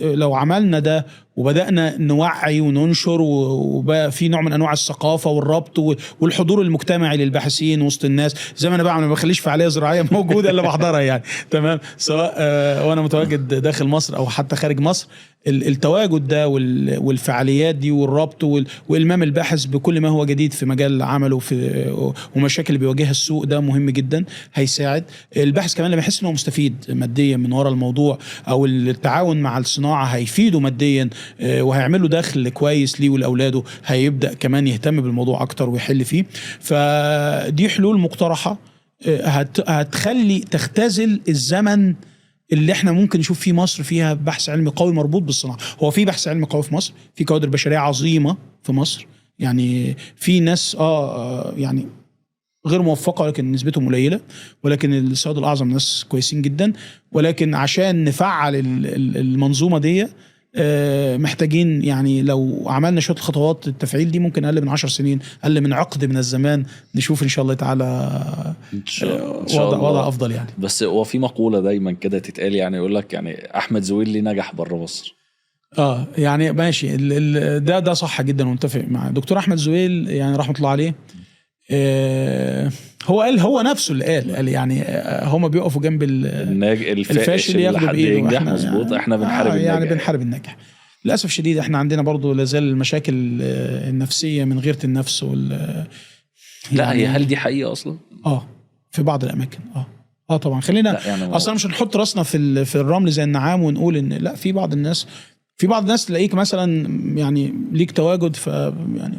لو عملنا ده وبدأنا نوعي وننشر، وبقى في نوع من انواع الثقافه والربط والحضور المجتمعي للباحثين وسط الناس، زي ما انا بعمل، ما بخليش فعاليه زراعيه موجوده اللي بحضرها يعني تمام، سواء وانا متواجد داخل مصر او حتى خارج مصر. التواجد ده والفعاليات دي والربط والمام الباحث بكل ما هو جديد في مجال عمله ومشاكل اللي بيواجهها السوق، ده مهم جدا، هيساعد الباحث كمان لما يحس انه مستفيد ماديا من وراء الموضوع، او التعاون مع الصناعه هيفيده ماديا وهيعمل له دخل كويس ليه ولاولاده، هيبدا كمان يهتم بالموضوع اكتر ويحل فيه. فدي حلول مقترحه هتخلي تختزل الزمن اللي احنا ممكن نشوف فيه مصر فيها بحث علمي قوي مربوط بالصناعه. هو في بحث علمي قوي في مصر، في كوادر بشريه عظيمه في مصر، يعني في ناس يعني غير موفقه ولكن نسبتهم قليله، ولكن السواد الاعظم ناس كويسين جدا. ولكن عشان نفعل المنظومه دي محتاجين، يعني لو عملنا شويه الخطوات التفعيل دي، ممكن اقل من 10 سنين، اقل من عقد من الزمان، نشوف ان شاء الله تعالى وضع افضل يعني. بس هو في مقوله دايما كده تتقال، يعني يقول لك يعني احمد زويل ليه نجح بره مصر. يعني ماشي، ده صح جدا ومتفق مع دكتور احمد زويل يعني رحمه الله عليه. هو نفسه اللي قال يعني هما بيقفوا جنب الفاشل ياخدوا بايده. مظبوط، احنا بنحارب الناجح، يعني بنحارب الناجح. للاسف الشديد احنا عندنا برضو لازال المشاكل النفسيه من غيرة النفس لا هي هل دي حقيقه اصلا؟ في بعض الاماكن طبعا. خلينا يعني اصلا مش هنحط راسنا في الرمل زي النعام ونقول ان لا، في بعض الناس تلاقيك مثلا يعني ليك تواجد يعني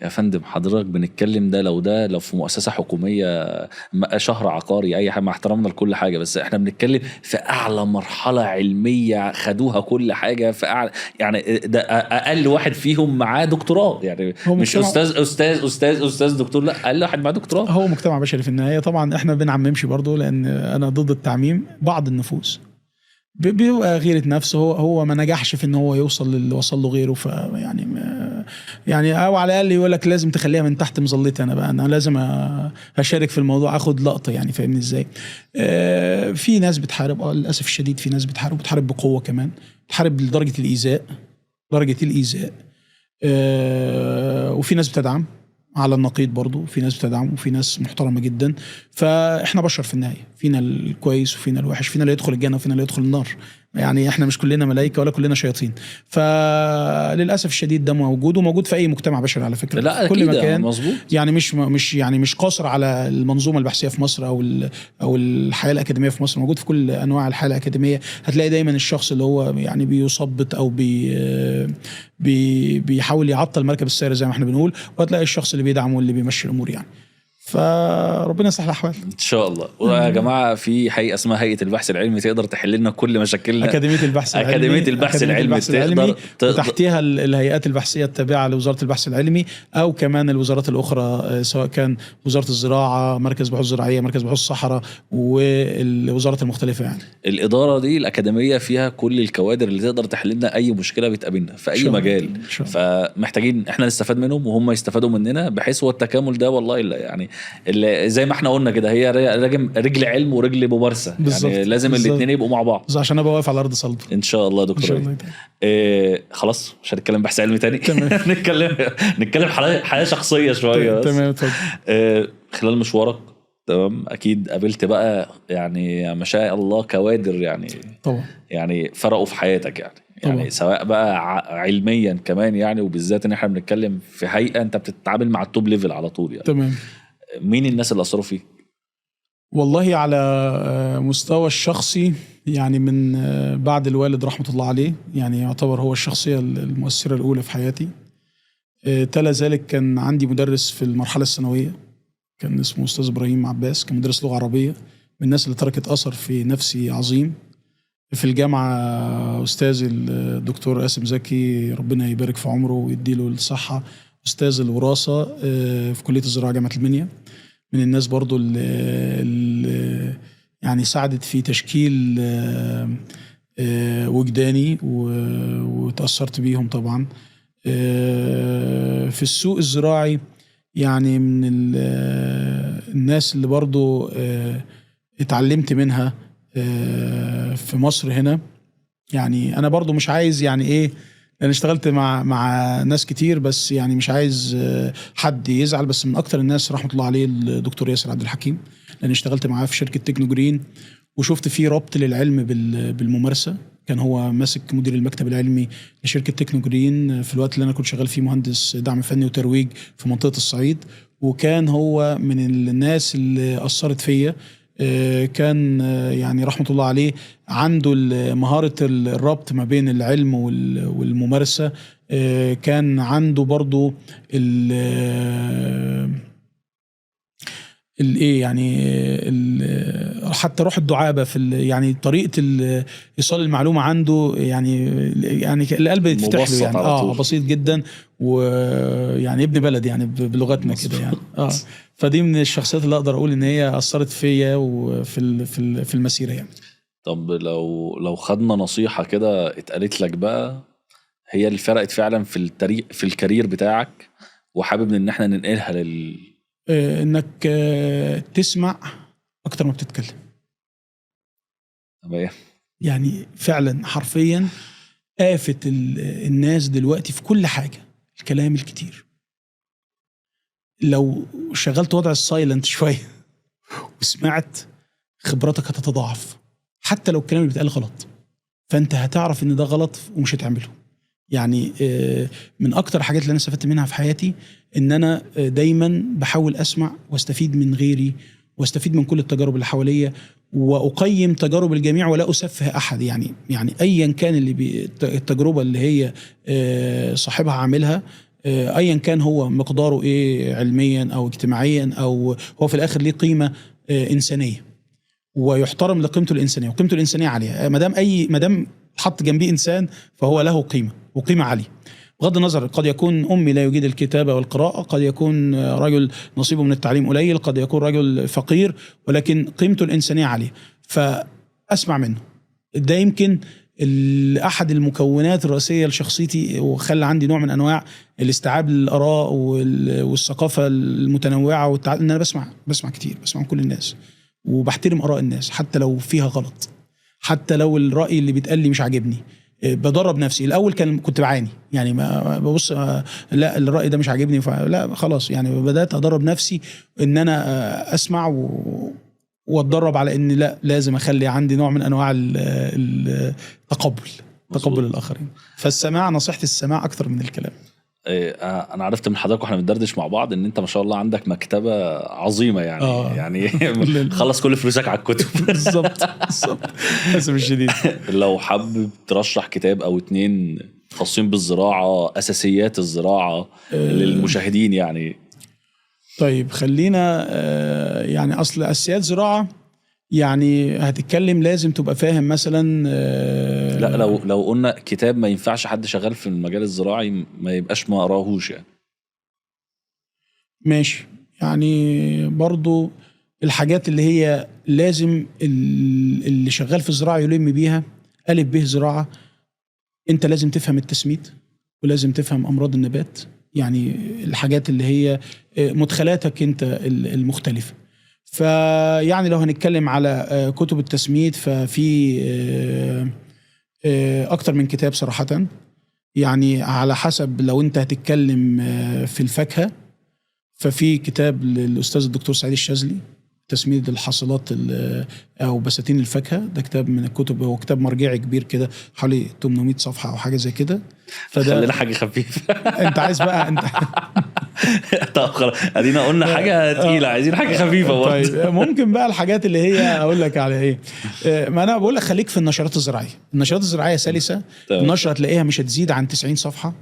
يا فندم حضرتك بنتكلم لو في مؤسسة حكومية، شهر عقاري، اي حاجة، مع احترامنا لكل حاجة، بس احنا بنتكلم في اعلى مرحلة علمية خدوها كل حاجة في اعلى، يعني ده اقل واحد فيهم معاه دكتوراه، يعني مش استاذ دكتور، لا اقل واحد معاه دكتوراه. هو مجتمع بشري في النهاية. طبعا احنا بنعممش برضو، لان انا ضد التعميم. بعض النفوس بيبقى غيرة نفسه، هو ما نجحش في ان هو يوصل للي وصل له غيره، يعني او على الاقل يقول لك لازم تخليها من تحت مظلتي، انا لازم اشارك في الموضوع، اخد لقطه، يعني فاهمني ازاي. في ناس بتحارب، للاسف الشديد في ناس بتحارب بقوه، كمان بتحارب لدرجه الايذاء، وفي ناس بتدعم على النقيض برضو، في ناس بتدعم وفي ناس محترمة جدا. فاحنا بشر في النهاية، فينا الكويس وفينا الوحش، فينا اللي يدخل الجنة وفينا اللي يدخل النار، يعني احنا مش كلنا ملائكة ولا كلنا شياطين. فللأسف الشديد ده موجود في أي مجتمع بشري على فكرة، لا في كل مكان مظبوط. يعني مش قاصر على المنظومة البحثية في مصر أو الحياة الأكاديمية في مصر، موجود في كل أنواع الحياة الأكاديمية. هتلاقي دايما الشخص اللي هو يعني بيصبت أو بيحاول يعطل مركب السير زي ما احنا بنقول، وهتلاقي الشخص اللي بيدعم واللي بيمشي الأمور يعني. فربنا يصلح الاحوال ان شاء الله. ويا جماعه في هيئه اسمها هيئه البحث العلمي تقدر تحل لنا كل مشاكلنا. اكاديميه البحث العلمي تقدر وتحتيها الهيئات البحثيه التابعه لوزاره البحث العلمي، او كمان الوزارات الاخرى، سواء كان وزاره الزراعه، مركز بحوث زراعيه، مركز بحوث الصحراء، والوزارات المختلفه. يعني الاداره دي الاكاديميه فيها كل الكوادر اللي تقدر تحل لنا اي مشكله بتقابلنا في اي مجال. فمحتاجين احنا نستفاد منهم وهم يستفادوا مننا، بحيث هو التكامل ده والله يعني اللي زي ما احنا قلنا كده، هي رجل علم ورجل ممارسه، يعني لازم الاثنين يبقوا مع بعض عشان ابقى واقف على ارض صلب ان شاء الله. دكتور خلاص مش هنتكلم بحث علمي تاني. نتكلم حياه شخصيه شويه. تمام. خلال مشوارك تمام اكيد قابلت بقى يعني ما شاء الله كوادر، يعني طبعا يعني فرقوا في حياتك، يعني طبعا. سواء بقى علميا كمان يعني، وبالذات ان احنا بنتكلم في هيئه انت بتتعامل مع التوب ليفل على طول يعني. تمام. مين الناس اللي اثروا فيك؟ والله على مستوى الشخصي يعني من بعد الوالد رحمة الله عليه، يعني يعتبر هو الشخصية المؤثرة الأولى في حياتي. تلا ذلك كان عندي مدرس في المرحلة الثانوية كان اسمه أستاذ إبراهيم عباس، كان مدرس لغة عربية، من الناس اللي تركت أثر في نفسي عظيم. في الجامعة أستاذ الدكتور قاسم زكي، ربنا يبارك في عمره ويديله الصحة، أستاذ الوراثة في كلية الزراعة جامعة المنيا، من الناس برضو اللي يعني ساعدت في تشكيل وجداني وتأثرت بيهم طبعا. في السوق الزراعي يعني من الناس اللي برضو اتعلمت منها في مصر هنا. يعني انا برضو مش عايز يعني ايه، انا اشتغلت مع ناس كتير، بس يعني مش عايز حد يزعل، بس من اكتر الناس رحمة الله عليه الدكتور ياسر عبد الحكيم، لان اشتغلت معاه في شركة تكنو جرين وشفت فيه ربط للعلم بالممارسة. كان هو ماسك مدير المكتب العلمي لشركة تكنو جرين في الوقت اللي انا كنت شغال فيه مهندس دعم فني وترويج في منطقة الصعيد، وكان هو من الناس اللي أثرت فيا. كان يعني رحمة الله عليه عنده مهارة الربط ما بين العلم والممارسة. كان عنده برضو الايه يعني حتى روح الدعابه في يعني طريقه ايصال المعلومه عنده، يعني القلب يتفتح له يعني بسيط جدا، ويعني ابن بلد يعني بلغتنا كده يعني. فدي من الشخصيات اللي اقدر اقول ان هي اثرت فيا وفي في المسيره يعني. طب لو خدنا نصيحه كده اتقالت لك بقى، هي اللي فرقت فعلا في الكارير بتاعك، وحابب ان احنا ننقلها انك تسمع اكتر ما بتتكلم. تمام. يعني فعلا حرفيا آفة الناس دلوقتي في كل حاجة الكلام الكتير. لو شغلت وضع السايلنت شوية وسمعت، خبراتك هتتضاعف، حتى لو الكلام اللي بيتقال غلط فانت هتعرف ان ده غلط ومش هتعمله. يعني من اكتر الحاجات اللي انا استفدت منها في حياتي ان انا دايما بحاول اسمع واستفيد من غيري، واستفيد من كل التجارب اللي حواليا، واقيم تجارب الجميع ولا اسفه احد. يعني ايا كان التجربه اللي هي صاحبها عاملها، ايا كان هو مقداره ايه علميا او اجتماعيا، او هو في الاخر ليه قيمه انسانيه ويحترم لقيمته الانسانيه، وقيمته الانسانيه عاليه. ما دام حط جنبيه انسان فهو له قيمه وقيمه عاليه، بغض النظر قد يكون امي لا يجيد الكتابه والقراءه، قد يكون رجل نصيبه من التعليم قليل، قد يكون رجل فقير، ولكن قيمته الانسانيه عاليه، فاسمع منه. ده يمكن احد المكونات الرئيسيه لشخصيتي، وخلى عندي نوع من انواع الاستيعاب للاراء والثقافه المتنوعه ان انا بسمع كتير، بسمع من كل الناس وبحترم اراء الناس حتى لو فيها غلط، حتى لو الراي اللي بيتقال لي مش عاجبني. بدرب نفسي. الاول كنت بعاني، يعني ما ببص لا الراي ده مش عاجبني لا خلاص، يعني بدات ادرب نفسي ان انا اسمع واتدرب على ان لا لازم اخلي عندي نوع من انواع تقبل الاخرين. فالسماع، نصيحتي السماع اكتر من الكلام. انا عرفت من حضرتك واحنا بندردش مع بعض ان انت ما شاء الله عندك مكتبه عظيمه يعني. يعني خلص كل فلوسك على الكتب. بالظبط للاسف الشديد. لو حابب ترشح كتاب او 2 خاصين بالزراعه، اساسيات الزراعه للمشاهدين يعني. طيب خلينا يعني اصل اساسيات زراعه يعني هتتكلم لازم تبقى فاهم مثلا لا لو قلنا كتاب ما ينفعش حد شغال في المجال الزراعي ما يبقاش ما قراهوش يعني. ماشي. يعني برضو الحاجات اللي هي لازم اللي شغال في الزراعة يلم بيها، ألف به زراعة، انت لازم تفهم التسميد ولازم تفهم أمراض النبات، يعني الحاجات اللي هي مدخلاتك انت المختلفة. فيعني لو هنتكلم على كتب التسميد ففي اكتر من كتاب صراحة، يعني على حسب لو انت هتتكلم في الفاكهة ففي كتاب للأستاذ الدكتور سعيد الشاذلي تسميد الحاصلات او بساتين الفاكهه. ده كتاب من الكتب، هو كتاب مرجعي كبير كده حوالي 800 صفحه او حاجه زي كده. خلينا حاجه خفيفه. انت عايز بقى انت طب خلاص ادينا قلنا حاجه تقيله، عايزين حاجه خفيفه برضه. طيب ممكن بقى الحاجات اللي هي اقول لك على ايه. ما انا بقول لك خليك في النشرات الزراعيه. النشرات الزراعيه سلسه، النشره هتلاقيها مش هتزيد عن 90 صفحه،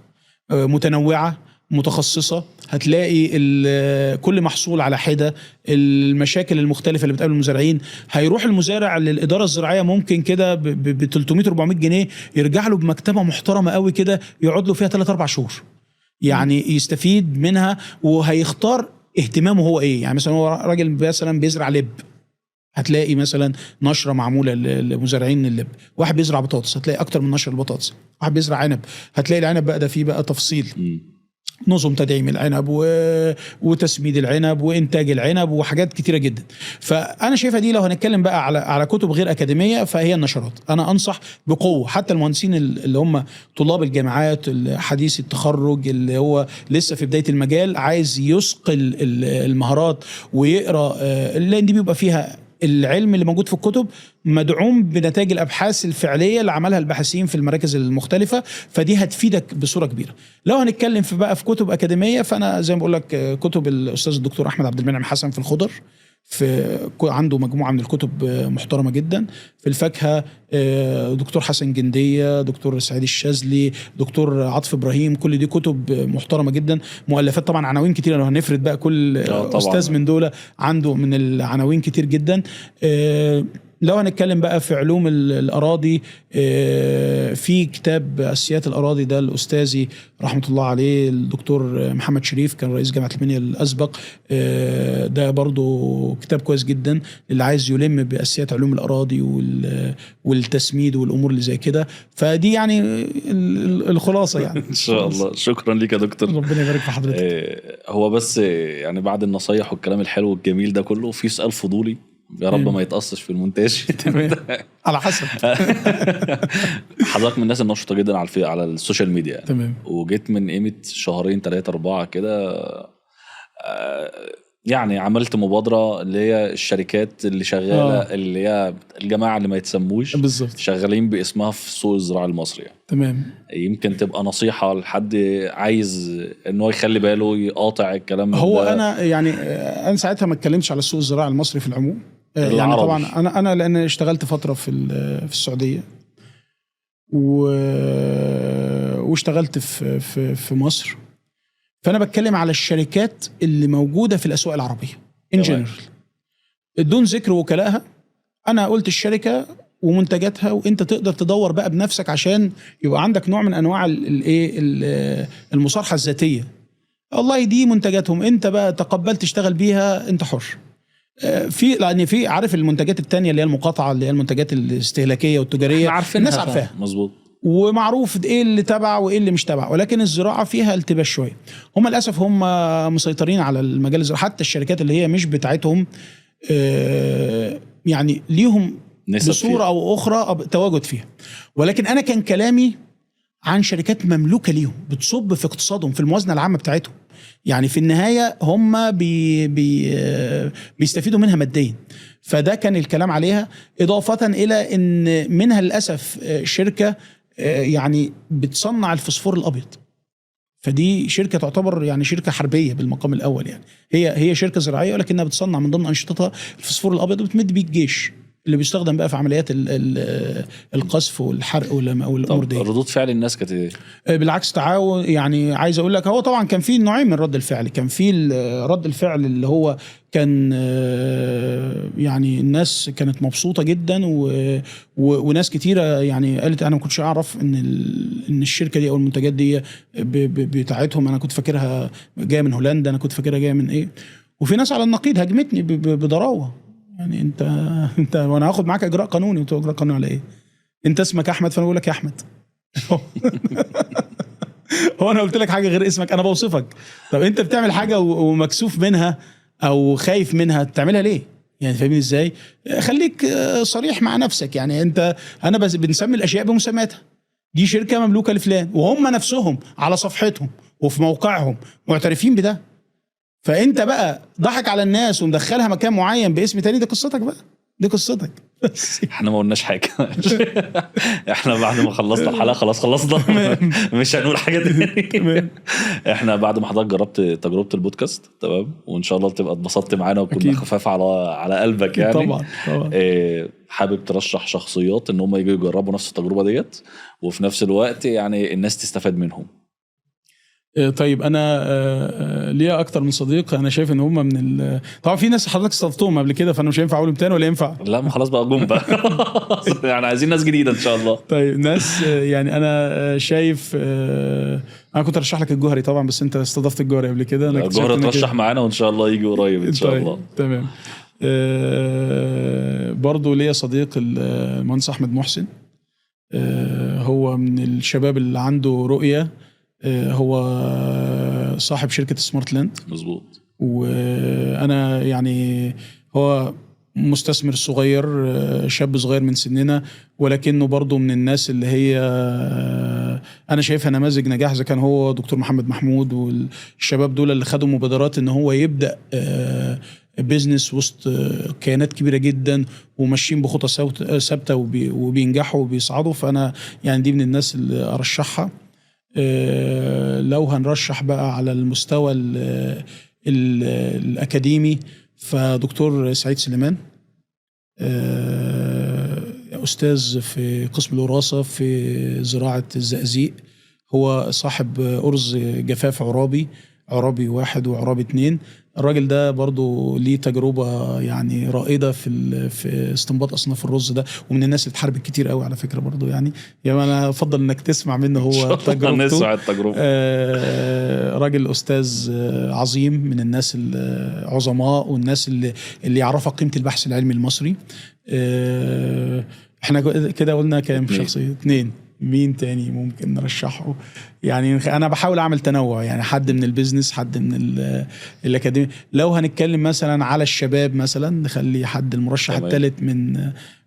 متنوعه متخصصه. هتلاقي كل محصول على حده، المشاكل المختلفه اللي بتقابل المزارعين. هيروح المزارع للاداره الزراعيه ممكن كده ب 300 400 جنيه يرجع له بمكتبه محترمه قوي كده يقعد له فيها 3 4 شهور، يعني يستفيد منها وهيختار اهتمامه هو ايه. يعني مثلا هو راجل مثلا بيزرع لب، هتلاقي مثلا نشره معموله لمزارعين اللب. واحد بيزرع بطاطس هتلاقي اكتر من نشره البطاطس. واحد بيزرع عنب هتلاقي العنب بقى ده فيه بقى تفصيل، نظم تدعيم العنب وتسميد العنب وانتاج العنب وحاجات كتيره جدا. فانا شايفها دي لو هنتكلم بقى على كتب غير اكاديميه فهي النشرات. انا انصح بقوه حتى المهندسين اللي هم طلاب الجامعات حديث التخرج اللي هو لسه في بدايه المجال عايز يثقل المهارات ويقرا، لان دي بيبقى فيها العلم اللي موجود في الكتب مدعوم بنتائج الابحاث الفعليه اللي عملها الباحثين في المراكز المختلفه، فدي هتفيدك بصوره كبيره. لو هنتكلم في كتب اكاديميه فانا زي ما بقول لك كتب الاستاذ الدكتور احمد عبد المنعم حسن في الخضر، عنده مجموعه من الكتب محترمه جدا. في الفاكهه دكتور حسن جنديه، دكتور سعيد الشاذلي، دكتور عاطف ابراهيم، كل دي كتب محترمه جدا. مؤلفات طبعا عناوين كتير، لو هنفرد بقى كل استاذ من دول عنده من العناوين كتير جدا. لو هنتكلم بقى في علوم الأراضي في كتاب أساسيات الأراضي ده الأستاذي رحمة الله عليه الدكتور محمد شريف، كان رئيس جامعة المنيا الأسبق. ده برضو كتاب كويس جدا اللي عايز يلم بأساسيات علوم الأراضي والتسميد والأمور اللي زي كده. فدي يعني الخلاصة يعني. إن شاء الله. شكرا لك يا دكتور، ربنا يبارك في حضرتك. هو بس يعني بعد النصايح والكلام الحلو والجميل ده كله في سؤال فضولي يا رب ما يتقصش في المونتاج. على حسب. حضرتك من الناس النشطه جدا على السوشيال ميديا يعني. تمام. وجيت من قيمه شهرين 3 4 كده يعني عملت مبادره اللي هي الشركات اللي شغاله اللي هي الجماعه اللي ما يتسموش بالظبط شغالين باسمها في سوق الزراعه المصري يعني. تمام. يمكن تبقى نصيحه لحد عايز ان هو يخلي باله يقاطع الكلام هو ده. انا يعني انا ساعتها ما اتكلمتش على السوق الزراعي المصري في العموم يعني طبعا انا لان اشتغلت فتره في السعوديه واشتغلت في مصر، فانا بتكلم على الشركات اللي موجوده في الاسواق العربيه ان جنرال بدون ذكر وكلائها. انا قلت الشركه ومنتجاتها وانت تقدر تدور بقى بنفسك عشان يبقى عندك نوع من انواع المصارحه الذاتيه. والله دي منتجاتهم، انت بقى تقبلت تشتغل بيها انت حر. لان في عارف المنتجات التانية اللي هي المقاطعه اللي هي المنتجات الاستهلاكيه والتجاريه الناس عارفاها مظبوط ومعروف ايه اللي تبع وايه اللي مش تبع، ولكن الزراعه فيها التباس شويه. هم للاسف هم مسيطرين على المجال الزراعي، حتى الشركات اللي هي مش بتاعتهم يعني ليهم بصوره او اخرى تواجد فيها. ولكن انا كان كلامي عن شركات مملوكه ليهم بتصب في اقتصادهم في الموازنه العامه بتاعتهم، يعني في النهايه هم بيستفيدوا منها ماديا. فده كان الكلام عليها، اضافه الى ان منها للاسف شركه يعني بتصنع الفوسفور الابيض، فدي شركه تعتبر يعني شركه حربيه بالمقام الاول. يعني هي شركه زراعيه ولكنها بتصنع من ضمن انشطتها الفوسفور الابيض وبتمد بيه الجيش اللي بيستخدم بقى في عمليات القصف والحرق والامور دي. ردود فعل الناس كانت ايه؟ بالعكس تعاون. يعني عايز اقول لك هو طبعا كان في نوعين من رد الفعل. كان في رد الفعل اللي هو كان يعني الناس كانت مبسوطه جدا وناس كتيره يعني قالت انا ما كنتش اعرف ان الشركه دي او المنتجات دي بتاعتهم، انا كنت فاكرها جايه من هولندا، انا كنت فاكرها جايه من ايه. وفي ناس على النقيض هاجمتني بضراوه، يعني انت وانا هاخد معاك اجراء قانوني. وانت اجراء قانوني على ايه؟ انت اسمك احمد فانا بقول لك يا احمد. هو انا قلت لك حاجه غير اسمك؟ انا بوصفك. طب انت بتعمل حاجه ومكسوف منها او خايف منها تعملها ليه؟ يعني فاهمين ازاي؟ خليك صريح مع نفسك. يعني انا بس بنسمي الاشياء بمسمياتها. دي شركه مملوكه لفلان وهم نفسهم على صفحتهم وفي موقعهم معترفين بده. فانت بقى ضحك على الناس ومدخلها مكان معين باسم تاني، دي قصتك بقى، دي قصتك. احنا ما قلناش حاجه. احنا بعد ما خلصنا الحلقه خلاص خلصنا. مش هنقول حاجه تاني. احنا بعد ما حضرتك جربت تجربه البودكاست تمام، وان شاء الله تبقى اتبسطت معانا وكنا خفاف على قلبك يعني. طبعا. حابب ترشح شخصيات ان هم يجوا يجربوا نفس التجربه ديت، وفي نفس الوقت يعني الناس تستفاد منهم؟ طيب انا ليا اكتر من صديق، انا شايف ان هم من طبعا في ناس حضرتك استضفتهم قبل كده، فانا مش هينفع اقولهم تاني ولا ينفع؟ لا ما خلاص بقى جم بقى. يعني عايزين ناس جديده ان شاء الله. طيب ناس يعني انا شايف انا كنت ارشح لك الجوهري طبعا، بس انت استضفت الجوهري قبل كده. انا الجوهري ترشح معانا وان شاء الله يجي قريب ان شاء الله. تمام. برضو ليا صديق المهندس احمد محسن، هو من الشباب اللي عنده رؤيه، هو صاحب شركة سمارت لاند. مظبوط. وانا يعني هو مستثمر صغير، شاب صغير من سننا، ولكنه برضو من الناس اللي هي انا شايفها نماذج نجاح، اذا كان هو دكتور محمد محمود والشباب دول اللي خدوا مبادرات ان هو يبدأ بيزنس وسط كيانات كبيرة جدا وماشيين بخطى ثابتة وبينجحوا وبيصعدوا. فانا يعني دي من الناس اللي ارشحها. لو هنرشح بقى على المستوى الأكاديمي، فدكتور سعيد سليمان، أستاذ في قسم الوراثة في زراعة الزقازيق، هو صاحب أرز جفاف عرابي 1 وعرابي 2. الراجل ده برضو ليه تجربة يعني رائدة في استنباط أصناف الرز ده، ومن الناس اللي اتحاربت كتير قوي على فكرة برضو يعني أنا أفضل إنك تسمع منه هو تجربته. نسمع التجربة. راجل أستاذ عظيم، من الناس العظماء والناس اللي يعرفوا قيمة البحث العلمي المصري. احنا كده قلنا كام شخصية؟ 2. مين تاني ممكن نرشحه؟ يعني انا بحاول اعمل تنوع، يعني حد من البيزنس، حد من الاكاديمي. لو هنتكلم مثلا على الشباب مثلا، نخلي حد المرشح الثالث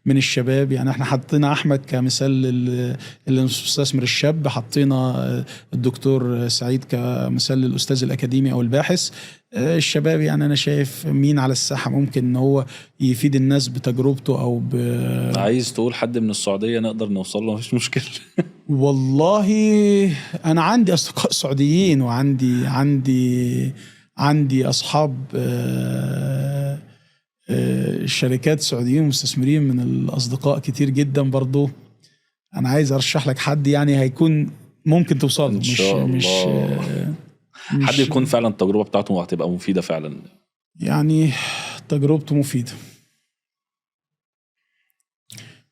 من الشباب. يعني احنا حطينا احمد كمثال للمستثمر الشاب، حطينا الدكتور سعيد كمثال للاستاذ الاكاديمي او الباحث. الشباب يعني انا شايف مين على الساحه ممكن ان هو يفيد الناس بتجربته او عايز تقول حد من السعوديه نقدر نوصل له؟ مفيش مشكله. والله انا عندي اصدقاء سعوديين، وعندي اصحاب شركات سعوديين مستثمرين من الاصدقاء كتير جدا. برضو انا عايز ارشح لك حد يعني هيكون ممكن توصل ان شاء الله. حد يكون فعلا التجربه بتاعته هتبقى مفيده فعلا، يعني تجربته مفيده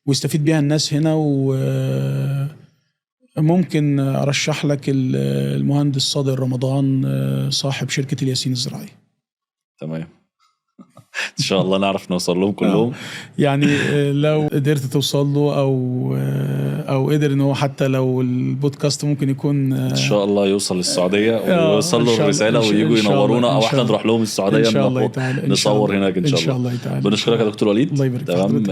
ويستفيد بيها الناس هنا. وممكن ارشح لك المهندس صادق رمضان، صاحب شركه الياسين الزراعي. تمام. ان شاء الله نعرف نوصل لهم كلهم. يعني لو قدرت توصل له او قدر ان هو حتى لو البودكاست ممكن يكون ان شاء الله يوصل للسعوديه ويوصل له الرساله وييجوا ينورونا، او احنا نروح لهم السعوديه نصور هناك ان شاء الله. بنشكرك يا دكتور وليد. تمام.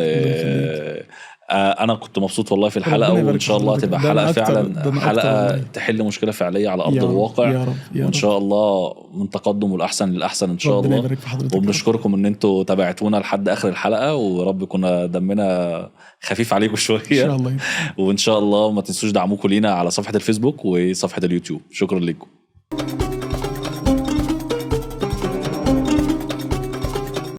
انا كنت مبسوط والله في الحلقه، وان شاء الله تبقى حلقه فعلا حلقه تحل مشكله فعليه على ارض الواقع. يا رب. وان شاء الله من تقدم والاحسن للاحسن ان شاء الله. وبنشكركم ان انتوا تابعتونا لحد اخر الحلقه، ورب كنا دمنا خفيف عليكم شويه ان شاء الله. وان شاء الله ما تنسوش دعموكم لينا على صفحه الفيسبوك وصفحه اليوتيوب. شكرا لكم.